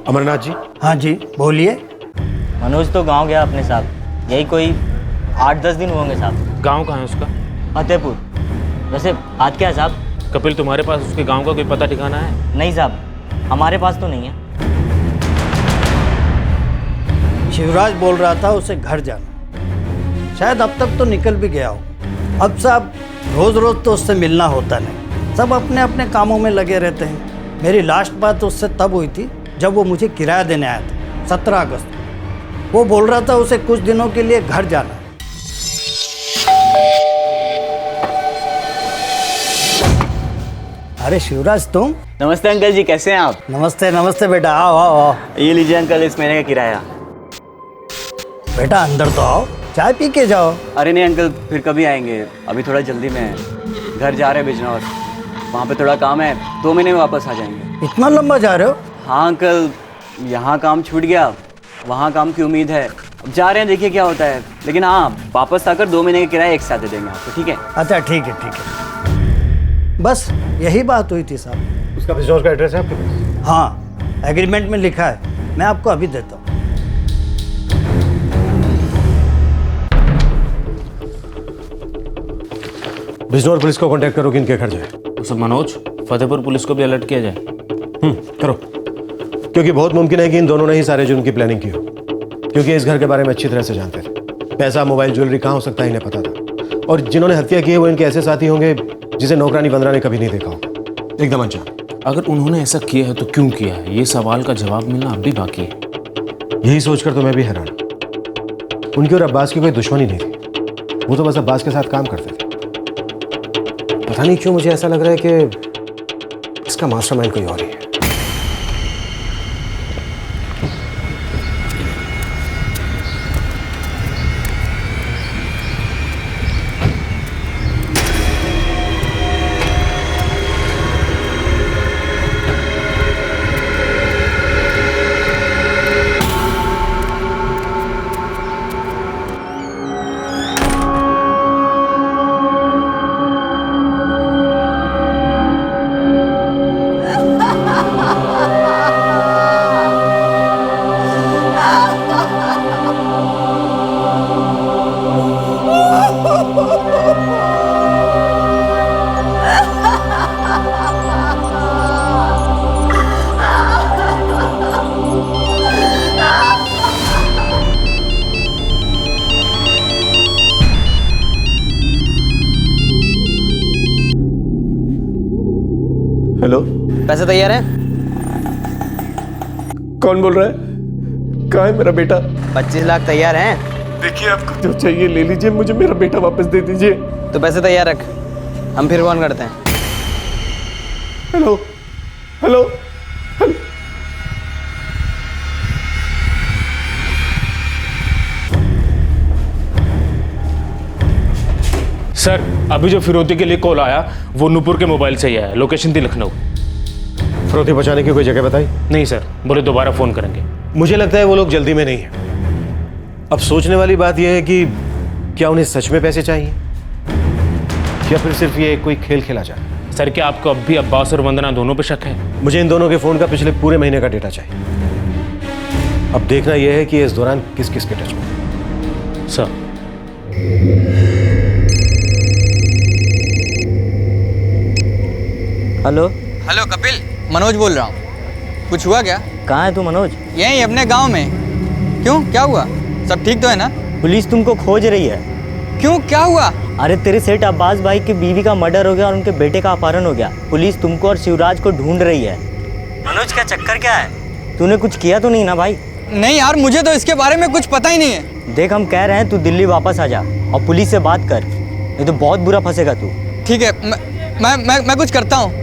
अमरनाथ जी। हाँ जी बोलिए। मनोज तो गांव गया अपने साहब, यही कोई 8-10 दिन होंगे साहब। गांव कहाँ है उसका? फतेहपुर। वैसे बात क्या है साहब? कपिल, तुम्हारे पास उसके गांव का कोई पता ठिकाना है? नहीं साहब, हमारे पास तो नहीं है। शिवराज बोल रहा था उसे घर जाना, शायद अब तक तो निकल भी गया हो। अब साहब रोज रोज तो उससे मिलना होता नहीं, सब अपने अपने कामों में लगे रहते हैं। मेरी लास्ट बात उससे तब हुई थी जब वो मुझे किराया देने आया था 17 अगस्त को। वो बोल रहा था उसे कुछ दिनों के लिए घर जाना है। अरे शिवराज तुम? नमस्ते अंकल जी, कैसे हैं आप? नमस्ते नमस्ते बेटा, आओ आओ आओ। ये लीजिए अंकल, इस महीने का किराया। बेटा अंदर तो आओ, चाय पी के जाओ। अरे नहीं अंकल, फिर कभी आएंगे, अभी थोड़ा जल्दी में है। घर जा रहे हैं बिजनौर, वहाँ पे थोड़ा काम है, 2 महीने में वापस आ जाएंगे। इतना लंबा जा रहे हो? हाँ अंकल, यहाँ काम छूट गया, वहाँ काम की उम्मीद है। अब जा रहे हैं, देखिए क्या होता है। लेकिन हाँ, वापस आकर 2 महीने का किराया एक साथ दे देंगे आपको, ठीक है? अच्छा ठीक है ठीक है, बस यही बात हुई थी साहब। उसका बिजनेस का एड्रेस है आपके पास? हाँ, एग्रीमेंट में लिखा है, मैं आपको अभी देता हूँ। बिजनौर पुलिस को कांटेक्ट करो कि इनके घर जाए। तो सब मनोज, फतेहपुर पुलिस को भी अलर्ट किया जाए। करो, क्योंकि बहुत मुमकिन है कि इन दोनों ने ही सारे जुर्म की प्लानिंग की हो, क्योंकि इस घर के बारे में अच्छी तरह से जानते थे। पैसा, मोबाइल, ज्वेलरी कहाँ हो सकता है इन्हें पता था, और जिन्होंने हत्या की है वो इनके ऐसे साथी होंगे जिसे नौकरानी बंदरा ने कभी नहीं देखा होगा, एकदम अनजान। अगर उन्होंने ऐसा किया है तो क्यों किया है, ये सवाल का जवाब मिलना अब भी बाकी है। यही सोचकर तो मैं भी हैरान। उनकी और अब्बास की कोई दुश्मनी नहीं थी, वो तो बस अब्बास के साथ काम करते थे। पता नहीं क्यों मुझे ऐसा लग रहा है कि इसका मास्टरमाइंड कोई और ही है। हेलो, पैसे तैयार हैं? कौन बोल रहा है? कहाँ है मेरा बेटा? 25 लाख तैयार हैं? देखिए आपको जो चाहिए ले लीजिए, मुझे मेरा बेटा वापस दे दीजिए। तो पैसे तैयार रख, हम फिर फोन करते हैं। Hello hello hello. सर, अभी जो फिरौती के लिए कॉल आया वो नूपुर के मोबाइल से ही आया, लोकेशन थी लखनऊ। फिरौती पहुंचाने की कोई जगह बताई? नहीं सर, बोले दोबारा फोन करेंगे। मुझे लगता है वो लोग जल्दी में नहीं है। अब सोचने वाली बात यह है कि क्या उन्हें सच में पैसे चाहिए या फिर सिर्फ ये कोई खेल खेला जाए। सर, क्या आपको अब भी अब्बास और वंदना दोनों पे शक है? मुझे इन दोनों के फोन का पिछले पूरे महीने का डेटा चाहिए। अब देखना यह है कि इस दौरान किस किस के टच में। Sir, hello hello Kapil, Manoj बोल रहा हूँ। कुछ हुआ क्या? कहाँ है तू मनोज? यहीं अपने गांव में। क्यों, क्या हुआ? सब ठीक तो है ना? पुलिस तुमको खोज रही है। क्यों, क्या हुआ? अरे तेरे सेठ अब्बास भाई की बीवी का मर्डर हो गया और उनके बेटे का अपहरण हो गया। पुलिस तुमको और शिवराज को ढूंढ रही है। मनोज क्या चक्कर क्या है? तूने कुछ किया तो नहीं ना भाई? नहीं यार, मुझे तो इसके बारे में कुछ पता ही नहीं है। देख हम कह रहे हैं तू दिल्ली वापस आ जा और पुलिस से बात कर, नहीं तो बहुत बुरा फंसेगा तू। ठीक है, मैं कुछ करता हूँ।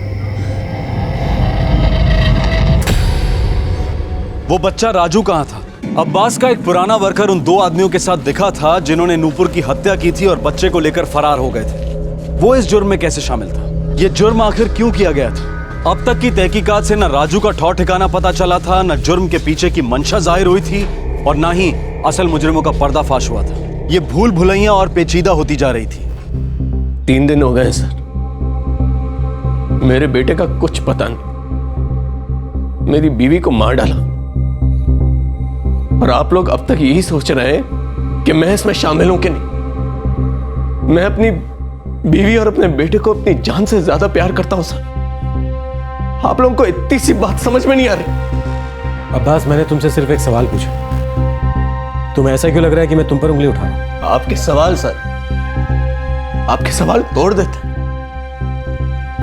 वो बच्चा राजू कहाँ था? अब्बास का एक पुराना वर्कर उन 2 आदमियों के साथ दिखा था जिन्होंने नूपुर की हत्या की थी और बच्चे को लेकर फरार हो गए थे। वो इस जुर्म में कैसे शामिल था? ये जुर्म आखिर क्यों किया गया था? अब तक की तहकीकात से न राजू का ठौर ठिकाना पता चला था, न जुर्म के पीछे की मंशा जाहिर हुई थी और न ही असल मुजरिमों का पर्दाफाश हुआ था। ये भूल भुलैया और पेचीदा होती जा रही थी। 3 दिन हो गए सर, मेरे बेटे का कुछ पता नहीं। मेरी बीवी को मार डाला और आप लोग अब तक यही सोच रहे हैं कि मैं इसमें शामिल हूं कि नहीं। मैं अपनी बीवी और अपने बेटे को अपनी जान से ज्यादा प्यार करता हूं सर। आप लोगों को इतनी सी बात समझ में नहीं आ रही। अब्बास, मैंने तुमसे सिर्फ एक सवाल पूछा। तुम्हें ऐसा क्यों लग रहा है कि मैं तुम पर उंगली उठा रहा हूं? आपके सवाल सर, आपके सवाल तोड़ देते।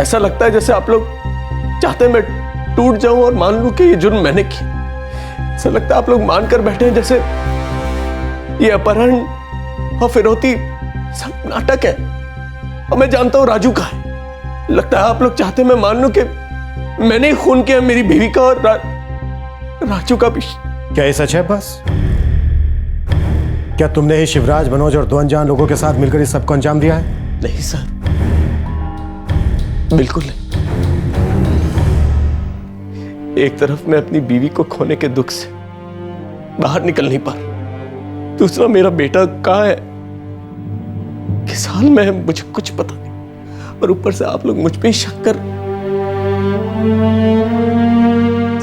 ऐसा लगता है जैसे आप लोग चाहते मैं टूट जाऊं और मान लूं कि ये जुर्म मैंने किया। ऐसा लगता है आप लोग मानकर बैठे हैं जैसे ये अपहरण और फिरौती सब नाटक है और मैं जानता हूं राजू का है। लगता है आप लोग चाहते मैं मान लूं कि मैंने ही खून किया मेरी बीवी का और राजू का भी। क्या ये सच है अब्बास? क्या तुमने ही शिवराज, मनोज और 2 अनजान लोगों के साथ मिलकर इस सबको अंजाम दिया है? नहीं सर, बिल्कुल नहीं। एक तरफ मैं अपनी बीवी को खोने के दुख से बाहर निकल नहीं पा रहा, दूसरा मेरा बेटा कहाँ है, किस हाल में है, मुझे कुछ पता नहीं। और ऊपर से आप लोग मुझ पे ही शक कर।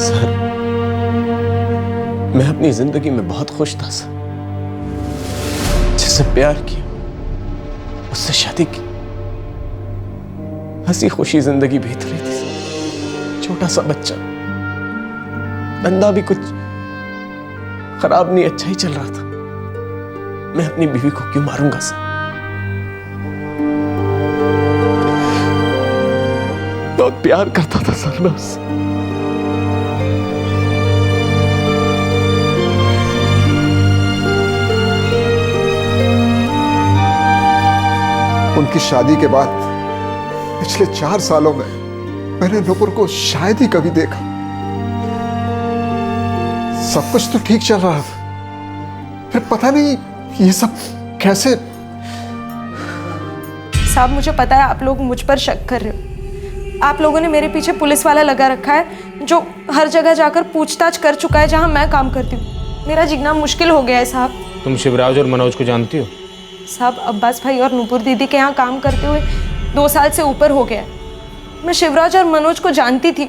सर, मैं अपनी जिंदगी में बहुत खुश था सर। जिससे प्यार किया, उससे शादी की, हंसी खुशी जिंदगी बीत रही थी। छोटा सा बच्चा, धंधा भी कुछ खराब नहीं, अच्छा ही चल रहा था। मैं अपनी बीवी को क्यों मारूंगा सर? बहुत प्यार करता था सर मैं उससे। उनकी शादी के बाद पिछले 4 सालों में मैंने नूपुर को शायद ही कभी देखा। सब कुछ तो ठीक चल रहा था, फिर पता नहीं ये सब कैसे। साहब, मुझे पता है आप लोग मुझ पर शक कर रहे हो। आप लोगों ने मेरे पीछे पुलिस वाला लगा रखा है जो हर जगह जाकर पूछताछ कर चुका है जहां मैं काम करती हूँ। मेरा जीना मुश्किल हो गया है साहब। तुम शिवराज और मनोज को जानती हो? साहब, अब्बास भाई और नूपुर दीदी के यहाँ काम करते हुए 2 साल से ऊपर हो गया है। मैं शिवराज और मनोज को जानती थी,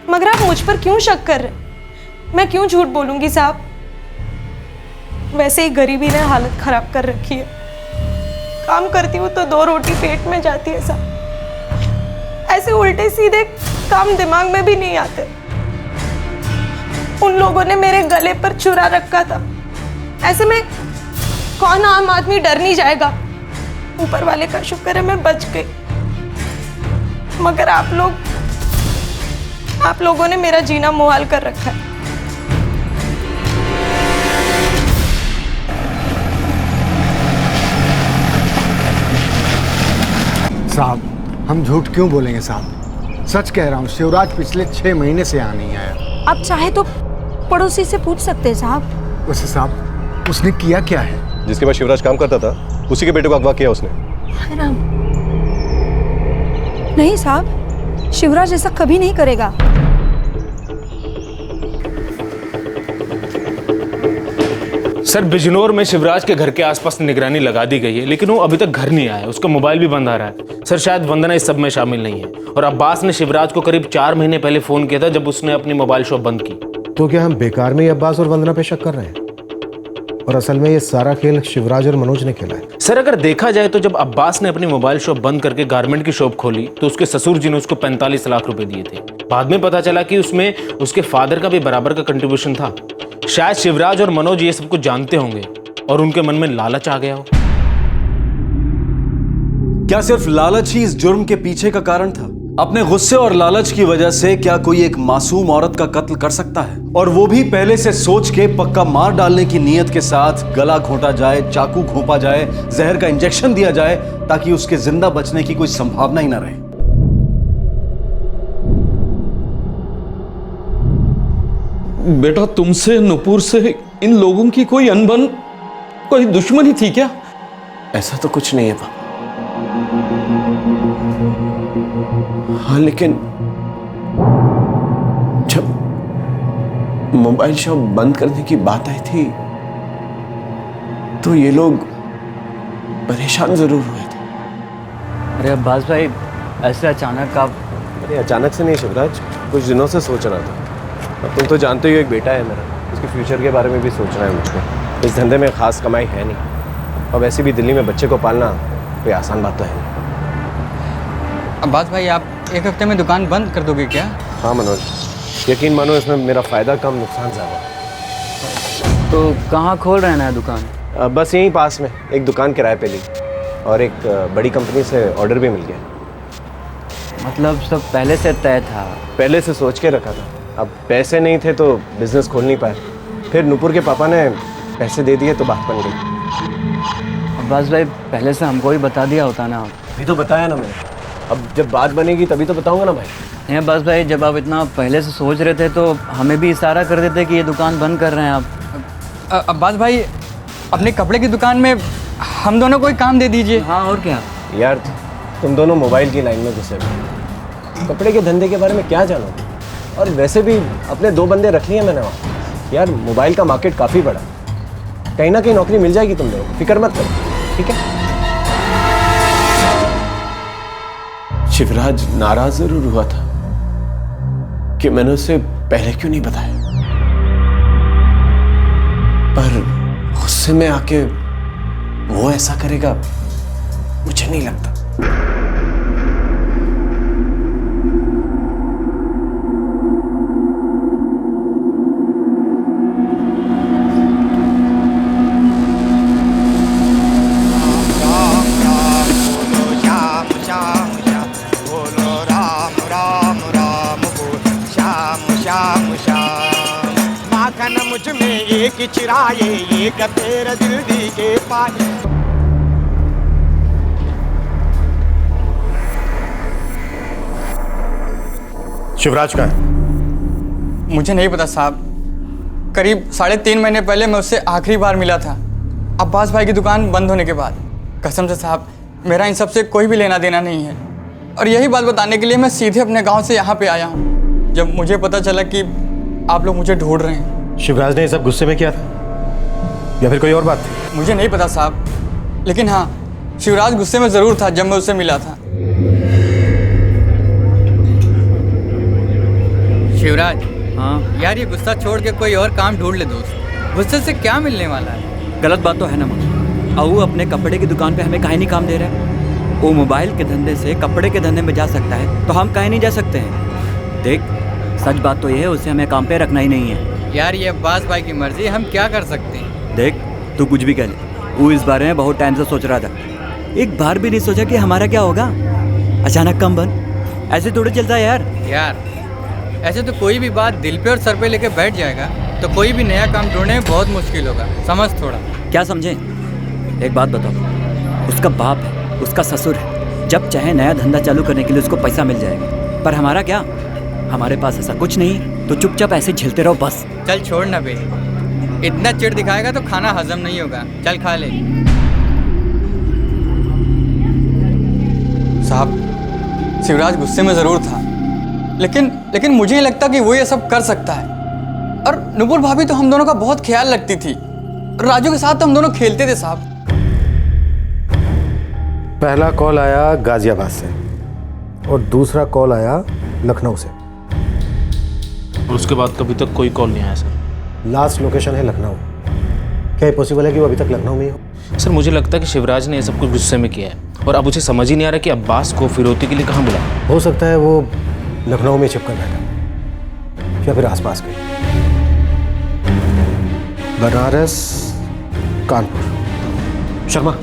मगर आप मुझ पर क्यों शक कर रहे? मैं क्यों झूठ बोलूंगी साहब? वैसे ही गरीबी ने हालत खराब कर रखी है। काम करती हूँ तो 2 रोटी पेट में जाती है साहब। ऐसे उल्टे सीधे काम दिमाग में भी नहीं आते। उन लोगों ने मेरे गले पर छुरा रखा था। ऐसे में कौन आम आदमी डर नहीं जाएगा? ऊपर वाले का शुक्र है मैं बच गई, मगर आप लोगों ने मेरा जीना मुहाल कर रखा है। साहब, हम झूठ क्यों बोलेंगे साहब? सच कह रहा हूँ, शिवराज पिछले 6 महीने से यहाँ नहीं आया। आप चाहे तो पड़ोसी से पूछ सकते हैं साहब। वैसे साहब, उसने किया क्या है? जिसके पास शिवराज काम करता था उसी के बेटे को अगवा किया उसने। नहीं साहब, शिवराज ऐसा कभी नहीं करेगा। सर, बिजनौर में शिवराज के घर के आसपास निगरानी लगा दी गई है, लेकिन वो अभी तक घर नहीं आया। उसका मोबाइल भी बंद आ रहा है। सर, शायद वंदना इस सब में शामिल नहीं है। और अब्बास ने शिवराज को करीब 4 महीने पहले फोन किया था जब उसने अपनी मोबाइल शॉप बंद की। तो क्या हम बेकार में ही अब्बास और वंदना पे शक कर रहे हैं? और असल में ये सारा खेल शिवराज और मनोज ने खेला है। सर अगर देखा जाए तो जब अब्बास ने अपनी मोबाइल शॉप बंद करके गारमेंट की शॉप खोली तो उसके ससुर जी ने उसको 45 लाख रुपए दिए थे। बाद में पता चला कि उसमें उसके फादर का भी बराबर का कंट्रीब्यूशन था। शायद शिवराज और मनोज ये सब कुछ जानते होंगे और उनके मन में लालच आ गया हो। क्या सिर्फ लालच ही इस जुर्म के पीछे का कारण था? अपने गुस्से और लालच की वजह से क्या कोई एक मासूम औरत का कत्ल कर सकता है? और वो भी पहले से सोच के पक्का मार डालने की नीयत के साथ गला घोंटा जाए, चाकू घोंपा जाए, जहर का इंजेक्शन दिया जाए ताकि उसके जिंदा बचने की कोई संभावना ही ना रहे। बेटा तुमसे, नुपुर से इन लोगों की कोई अनबन, कोई दुश्मनी थी क्या? ऐसा तो कुछ नहीं है पापा। हाँ लेकिन जब मोबाइल शॉप बंद करने की बात आई थी तो ये लोग परेशान जरूर हुए थे। अरे अब्बास भाई ऐसे अचानक आप? अरे अचानक से नहीं शिवराज, कुछ दिनों से सोच रहा था। अब तुम तो जानते हो एक बेटा है मेरा, उसके फ्यूचर के बारे में भी सोचना है मुझको। इस धंधे में खास कमाई है नहीं और वैसे भी दिल्ली में बच्चे को पालना कोई आसान बात तो है नहीं। अब्बास भाई आप एक हफ्ते में दुकान बंद कर दोगे क्या? हाँ मनोज, यकीन मानो इसमें मेरा फ़ायदा कम नुकसान ज़्यादा। तो कहाँ खोल रहे हैं नया दुकान? बस यहीं पास में एक दुकान किराए पे ली और एक बड़ी कंपनी से ऑर्डर भी मिल गया। मतलब सब पहले से तय था? पहले से सोच के रखा था। अब पैसे नहीं थे तो बिजनेस खोल नहीं पाए। फिर नुपुर के पापा ने पैसे दे दिए तो बात बन गई। अब्बास भाई पहले से हमको ही बता दिया होता ना। अभी तो बताया ना मैंने, अब जब बात बनेगी तभी तो बताऊंगा ना भाई। नहीं अब्बास भाई, जब आप इतना पहले से सोच रहे थे तो हमें भी इशारा कर देते कि ये दुकान बंद कर रहे हैं आप। अब्बास भाई अपने कपड़े की दुकान में हम दोनों को ही काम दे दीजिए। हाँ और क्या यार, तुम दोनों मोबाइल की लाइन में घुसे हुए, कपड़े के धंधे के बारे में क्या जानोगे? और वैसे भी अपने 2 बंदे रख लिए मैंने वहाँ। यार मोबाइल का मार्केट काफ़ी बड़ा, कहीं ना कहीं नौकरी मिल जाएगी तुम लोगों को, फिक्र मत करो, ठीक है? शिवराज नाराज जरूर हुआ था कि मैंने उसे पहले क्यों नहीं बताया, पर गुस्से में आके वो ऐसा करेगा मुझे नहीं लगता। चिराए एक तेरा दिल दी के पाए। शिवराज का है? मुझे नहीं पता साहब, करीब 3.5 महीने पहले मैं उससे आखिरी बार मिला था, अब्बास भाई की दुकान बंद होने के बाद। कसम से साहब मेरा इन सब से कोई भी लेना देना नहीं है और यही बात बताने के लिए मैं सीधे अपने गांव से यहाँ पे आया हूँ जब मुझे पता चला कि आप लोग मुझे ढूंढ रहे हैं। शिवराज ने ये सब गुस्से में किया था या फिर कोई और बात थी? मुझे नहीं पता साहब, लेकिन हाँ शिवराज गुस्से में ज़रूर था जब मैं उससे मिला था। शिवराज, हाँ यार ये गुस्सा छोड़ के कोई और काम ढूंढ ले दोस्त, गुस्से से क्या मिलने वाला है? गलत बात तो है ना मम्मी। अऊ अपने कपड़े की दुकान पे हमें काहे नहीं काम दे रहा है? वो मोबाइल के धंधे से कपड़े के धंधे में जा सकता है तो हम काहे नहीं जा सकते हैं? देख सच बात तो ये है, उसे हमें काम पे रखना ही नहीं है। यार ये अब्बास भाई की मर्जी, हम क्या कर सकते हैं? देख तू कुछ भी कह ले, वो इस बारे में बहुत टाइम से सोच रहा था। एक बार भी नहीं सोचा कि हमारा क्या होगा, अचानक कम बन। ऐसे थोड़े चलता है यार ऐसे तो कोई भी बात दिल पे और सर पे लेके बैठ जाएगा तो कोई भी नया काम ढूंढने में बहुत मुश्किल होगा, समझ थोड़ा। क्या समझे? एक बात बताओ, उसका बाप है, उसका ससुर है, जब चाहे नया धंधा चालू करने के लिए उसको पैसा मिल जाएगा, पर हमारा क्या? हमारे पास ऐसा कुछ नहीं, तो चुपचाप ऐसे झेलते रहो बस। चल छोड़ ना बे, इतना चिढ़ दिखाएगा तो खाना हजम नहीं होगा, चल खा ले। साहब शिवराज गुस्से में ज़रूर था, लेकिन मुझे नहीं लगता कि वो ये सब कर सकता है। और नुपुर भाभी तो हम दोनों का बहुत ख्याल रखती थी, राजू के साथ तो हम दोनों खेलते थे साहब। पहला कॉल आया गाजियाबाद से और दूसरा कॉल आया लखनऊ से, और उसके बाद कभी तक कोई कॉल नहीं आया सर। लास्ट लोकेशन है लखनऊ। क्या ये पॉसिबल है कि वो अभी तक लखनऊ में ही हो? सर मुझे लगता है कि शिवराज ने ये सब कुछ गुस्से में किया है और अब उसे समझ ही नहीं आ रहा कि अब्बास को फिरौती के लिए कहाँ बुलाया। हो सकता है वो लखनऊ में छिपकर बैठा या फिर आसपास कहीं। बनारस, कानपुर। शर्मा,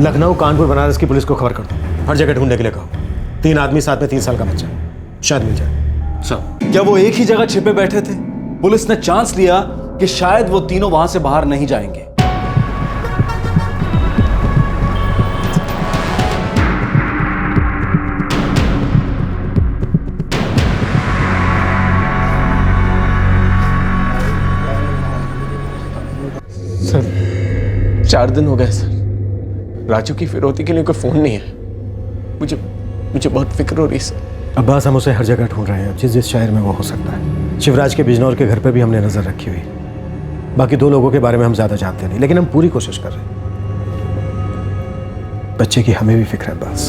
लखनऊ, कानपुर, बनारस की पुलिस को खबर कर दो। हर जगह ढूंढने के लिए कहो। 3 आदमी साथ में 3 साल का बच्चा, शायद मिल जाए। सर, क्या वो एक ही जगह छिपे बैठे थे? पुलिस ने चांस लिया कि शायद वो तीनों वहां से बाहर नहीं जाएंगे। सर 4 दिन हो गए सर, राजू की फिरौती के लिए कोई फोन नहीं है। मुझे बहुत फिक्र हो रही है सर। अब्बास, हम उसे हर जगह ढूंढ रहे हैं, जिस शहर में वो हो सकता है। शिवराज के बिजनौर के घर पे भी हमने नजर रखी हुई। बाकी 2 लोगों के बारे में हम ज्यादा जानते नहीं, लेकिन हम पूरी कोशिश कर रहे हैं। बच्चे की हमें भी फिक्र है अब्बास।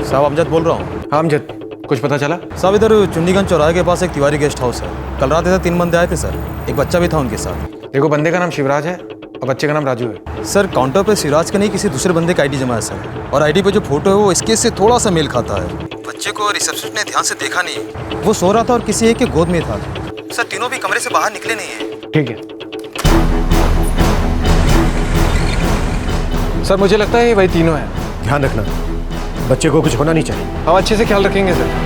साहब अमजद बोल रहा हूँ। हाँ अमजद, कुछ पता चला? साहब इधर चुन्नीगंज चौराहे के पास एक तिवारी गेस्ट हाउस है। कल रात इधर 3 बंदे आए थे सर, एक बच्चा भी था उनके साथ। देखो, बंदे का नाम शिवराज है और बच्चे का नाम राजू है। सर काउंटर पे शिवराज के नहीं किसी दूसरे बंदे का आईडी जमा है सर, और आईडी पे जो फोटो है वो इसके से थोड़ा सा मेल खाता है। बच्चे को रिसेप्शनिस्ट ने ध्यान से देखा नहीं, वो सो रहा था और किसी एक के गोद में था। सर तीनों भी कमरे से बाहर निकले नहीं है। ठीक है सर, मुझे लगता है ये वही तीनों हैं। ध्यान रखना, बच्चे को कुछ होना नहीं चाहिए। हम अच्छे से ख्याल रखेंगे सर।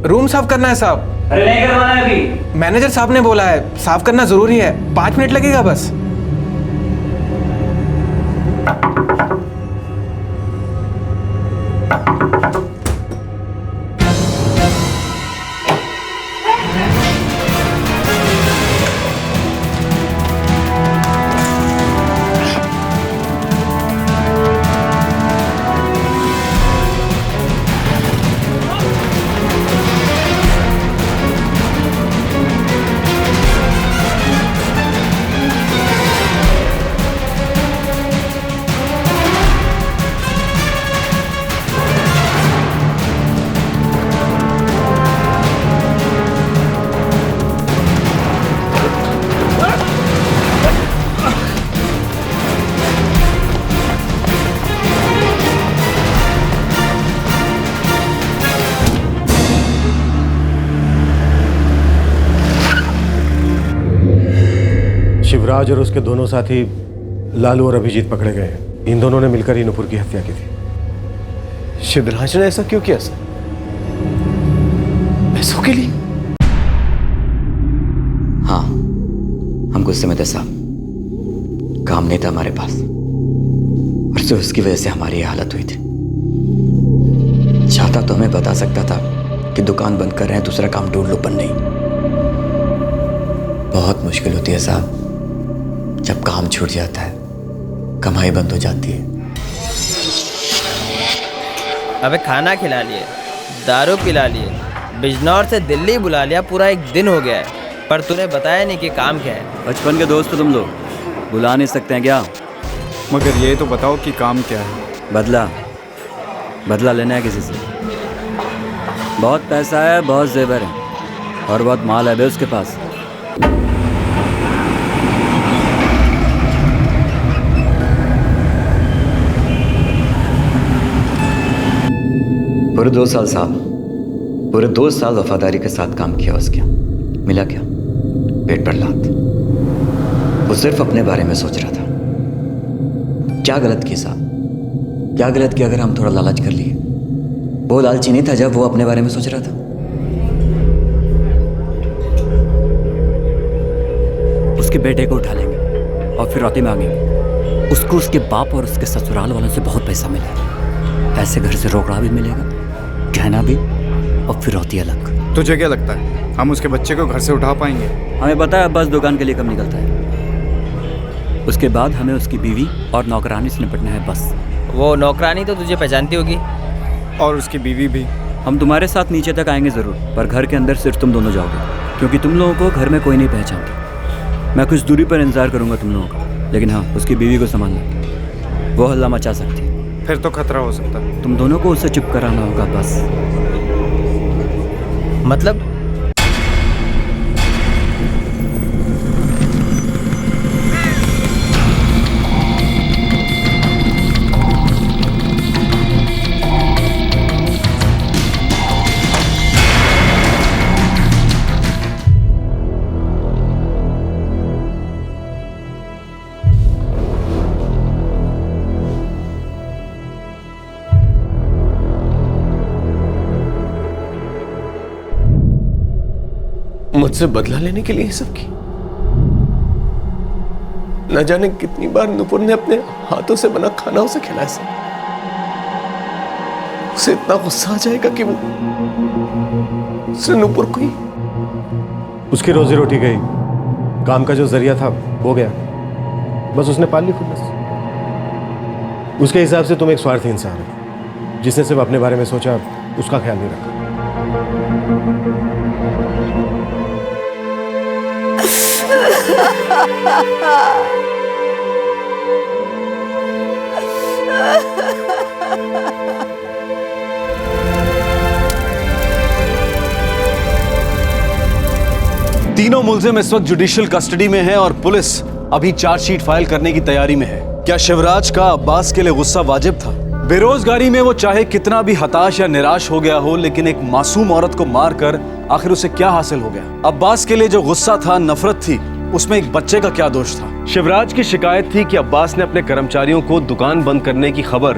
रूम साफ करना है साहब। अरे नहीं करवाना है अभी। मैनेजर साहब ने बोला है साफ करना जरूरी है, 5 मिनट लगेगा बस। शिवराज और उसके दोनों साथी लालू और अभिजीत पकड़े गए। इन दोनों ने मिलकर ही नुपुर की हत्या की थी। शिवराज ने ऐसा क्यों किया सर? पैसों के लिए? हाँ, हम गुस्से में थे साहब, काम नहीं था हमारे पास और सिर्फ उसकी वजह से हमारी ये हालत हुई थी। चाहता तो हमें बता सकता था कि दुकान बंद कर रहे हैं, दूसरा काम ढूंढ लो, पर नहीं। बहुत मुश्किल होती है साहब जब काम छूट जाता है, कमाई बंद हो जाती है। अबे खाना खिला लिए, दारू पिला लिए, बिजनौर से दिल्ली बुला लिया, पूरा 1 दिन हो गया है, पर तूने बताया नहीं कि काम क्या है। बचपन के दोस्त हो तुम लोग, बुला नहीं सकते हैं क्या? मगर ये तो बताओ कि काम क्या है। बदला लेना है किसी से। बहुत पैसा है, बहुत जेवर है और बहुत माल है बे उसके पास। पूरे 2 साल साहब, पूरे 2 साल वफादारी के साथ काम किया उसके। मिला क्या? पेट पर लात। वो सिर्फ अपने बारे में सोच रहा था। क्या गलत किया साहब? क्या गलत किया अगर हम थोड़ा लालच कर लिए? वो लालची नहीं था जब वो अपने बारे में सोच रहा था। उसके बेटे को उठा लेंगे और फिरौती मांगेंगे। उसको उसके बाप और उसके ससुराल वालों से बहुत पैसा मिला है। पैसे घर से रोकड़ा भी मिलेगा, गहना भी और फिरौती अलग। तुझे क्या लगता है हम उसके बच्चे को घर से उठा पाएंगे? हमें पता है अब्बास दुकान के लिए कब निकलता है। उसके बाद हमें उसकी बीवी और नौकरानी से निपटना है बस। वो नौकरानी तो तुझे पहचानती होगी। और उसकी बीवी भी। हम तुम्हारे साथ नीचे तक आएंगे ज़रूर, पर घर के अंदर सिर्फ तुम दोनों जाओगे, क्योंकि तुम लोगों को घर में कोई नहीं पहचानता। मैं कुछ दूरी पर इंतजार करूंगा तुम लोगों का, लेकिन हाँ, उसकी बीवी को संभालना, वो हल्ला मचा सकती है। फिर तो खतरा हो सकता है। तुम दोनों को उससे चुप कराना होगा बस। मतलब? मुझसे बदला लेने के लिए ये सब की? न जाने कितनी बार नुपुर ने अपने हाथों से बना खाना उसे खिलाया सर। उसे इतना गुस्सा आ जाएगा कि वो उसे नुपुर को ही। उसकी रोजी रोटी गई, काम का जो जरिया था वो गया, बस उसने पाल ली खुन्नस। उसके हिसाब से तुम एक स्वार्थी इंसान है जिसने सिर्फ अपने बारे में सोचा, उसका ख्याल नहीं रखा। तीनों मुल्जिम इस वक्त जुडिशियल कस्टडी में हैं और पुलिस अभी चार्जशीट फाइल करने की तैयारी में है। क्या शिवराज का अब्बास के लिए गुस्सा वाजिब था? बेरोजगारी में वो चाहे कितना भी हताश या निराश हो गया हो, लेकिन एक मासूम औरत को मारकर आखिर उसे क्या हासिल हो गया? अब्बास के लिए जो गुस्सा था, नफरत थी, उसमें एक बच्चे का क्या दोष था? शिवराज की शिकायत थी कि अब्बास ने अपने कर्मचारियों को दुकान बंद करने की खबर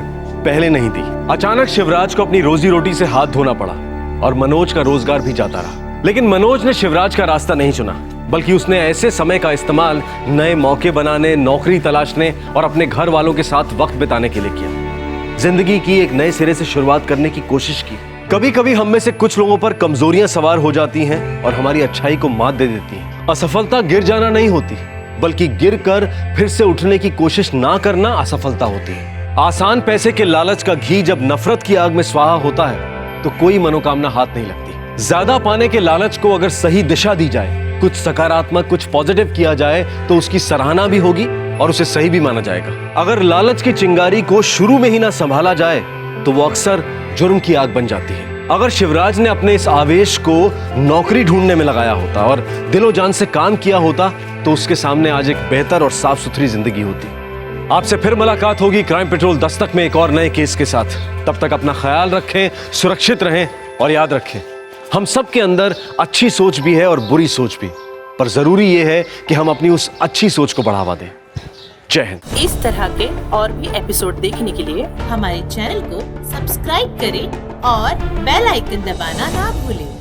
पहले नहीं दी। अचानक शिवराज को अपनी रोजी रोटी से हाथ धोना पड़ा और मनोज का रोजगार भी जाता रहा। लेकिन मनोज ने शिवराज का रास्ता नहीं चुना, बल्कि उसने ऐसे समय का इस्तेमाल नए मौके बनाने, नौकरी तलाशने और अपने घर वालों के साथ वक्त बिताने के लिए किया। जिंदगी की एक नए सिरे से शुरुआत करने की कोशिश की। कभी कभी हम में से कुछ लोगों पर कमजोरियां सवार हो जाती हैं और हमारी अच्छाई को मात दे देती हैं। असफलता गिर जाना नहीं होती, बल्कि गिर कर फिर से उठने की कोशिश ना करना असफलता होती है। आसान पैसे के लालच का घी जब नफरत की आग में स्वाहा होता है तो कोई मनोकामना हाथ नहीं लगती। ज्यादा पाने के लालच को अगर सही दिशा दी जाए, कुछ सकारात्मक, कुछ पॉजिटिव किया जाए, तो उसकी सराहना भी होगी और उसे सही भी माना जाएगा। अगर लालच की चिंगारी को शुरू में ही ना संभाला जाए तो वो अक्सर जुर्म की आग बन जाती है। अगर शिवराज ने अपने इस आवेश को नौकरी ढूंढने में लगाया होता और दिलो जान से काम किया होता तो उसके सामने आज एक बेहतर और साफ सुथरी जिंदगी होती। आपसे फिर मुलाकात होगी क्राइम पेट्रोल दस्तक में एक और नए केस के साथ। तब तक अपना ख्याल रखें, सुरक्षित रहें और याद रखें, हम सब के अंदर अच्छी सोच भी है और बुरी सोच भी, पर जरूरी यह है कि हम अपनी उस अच्छी सोच को बढ़ावा दें। जय हिंद। इस तरह के और भी एपिसोड देखने के लिए हमारे चैनल को सब्सक्राइब करें और बेल आइकन दबाना ना भूलें।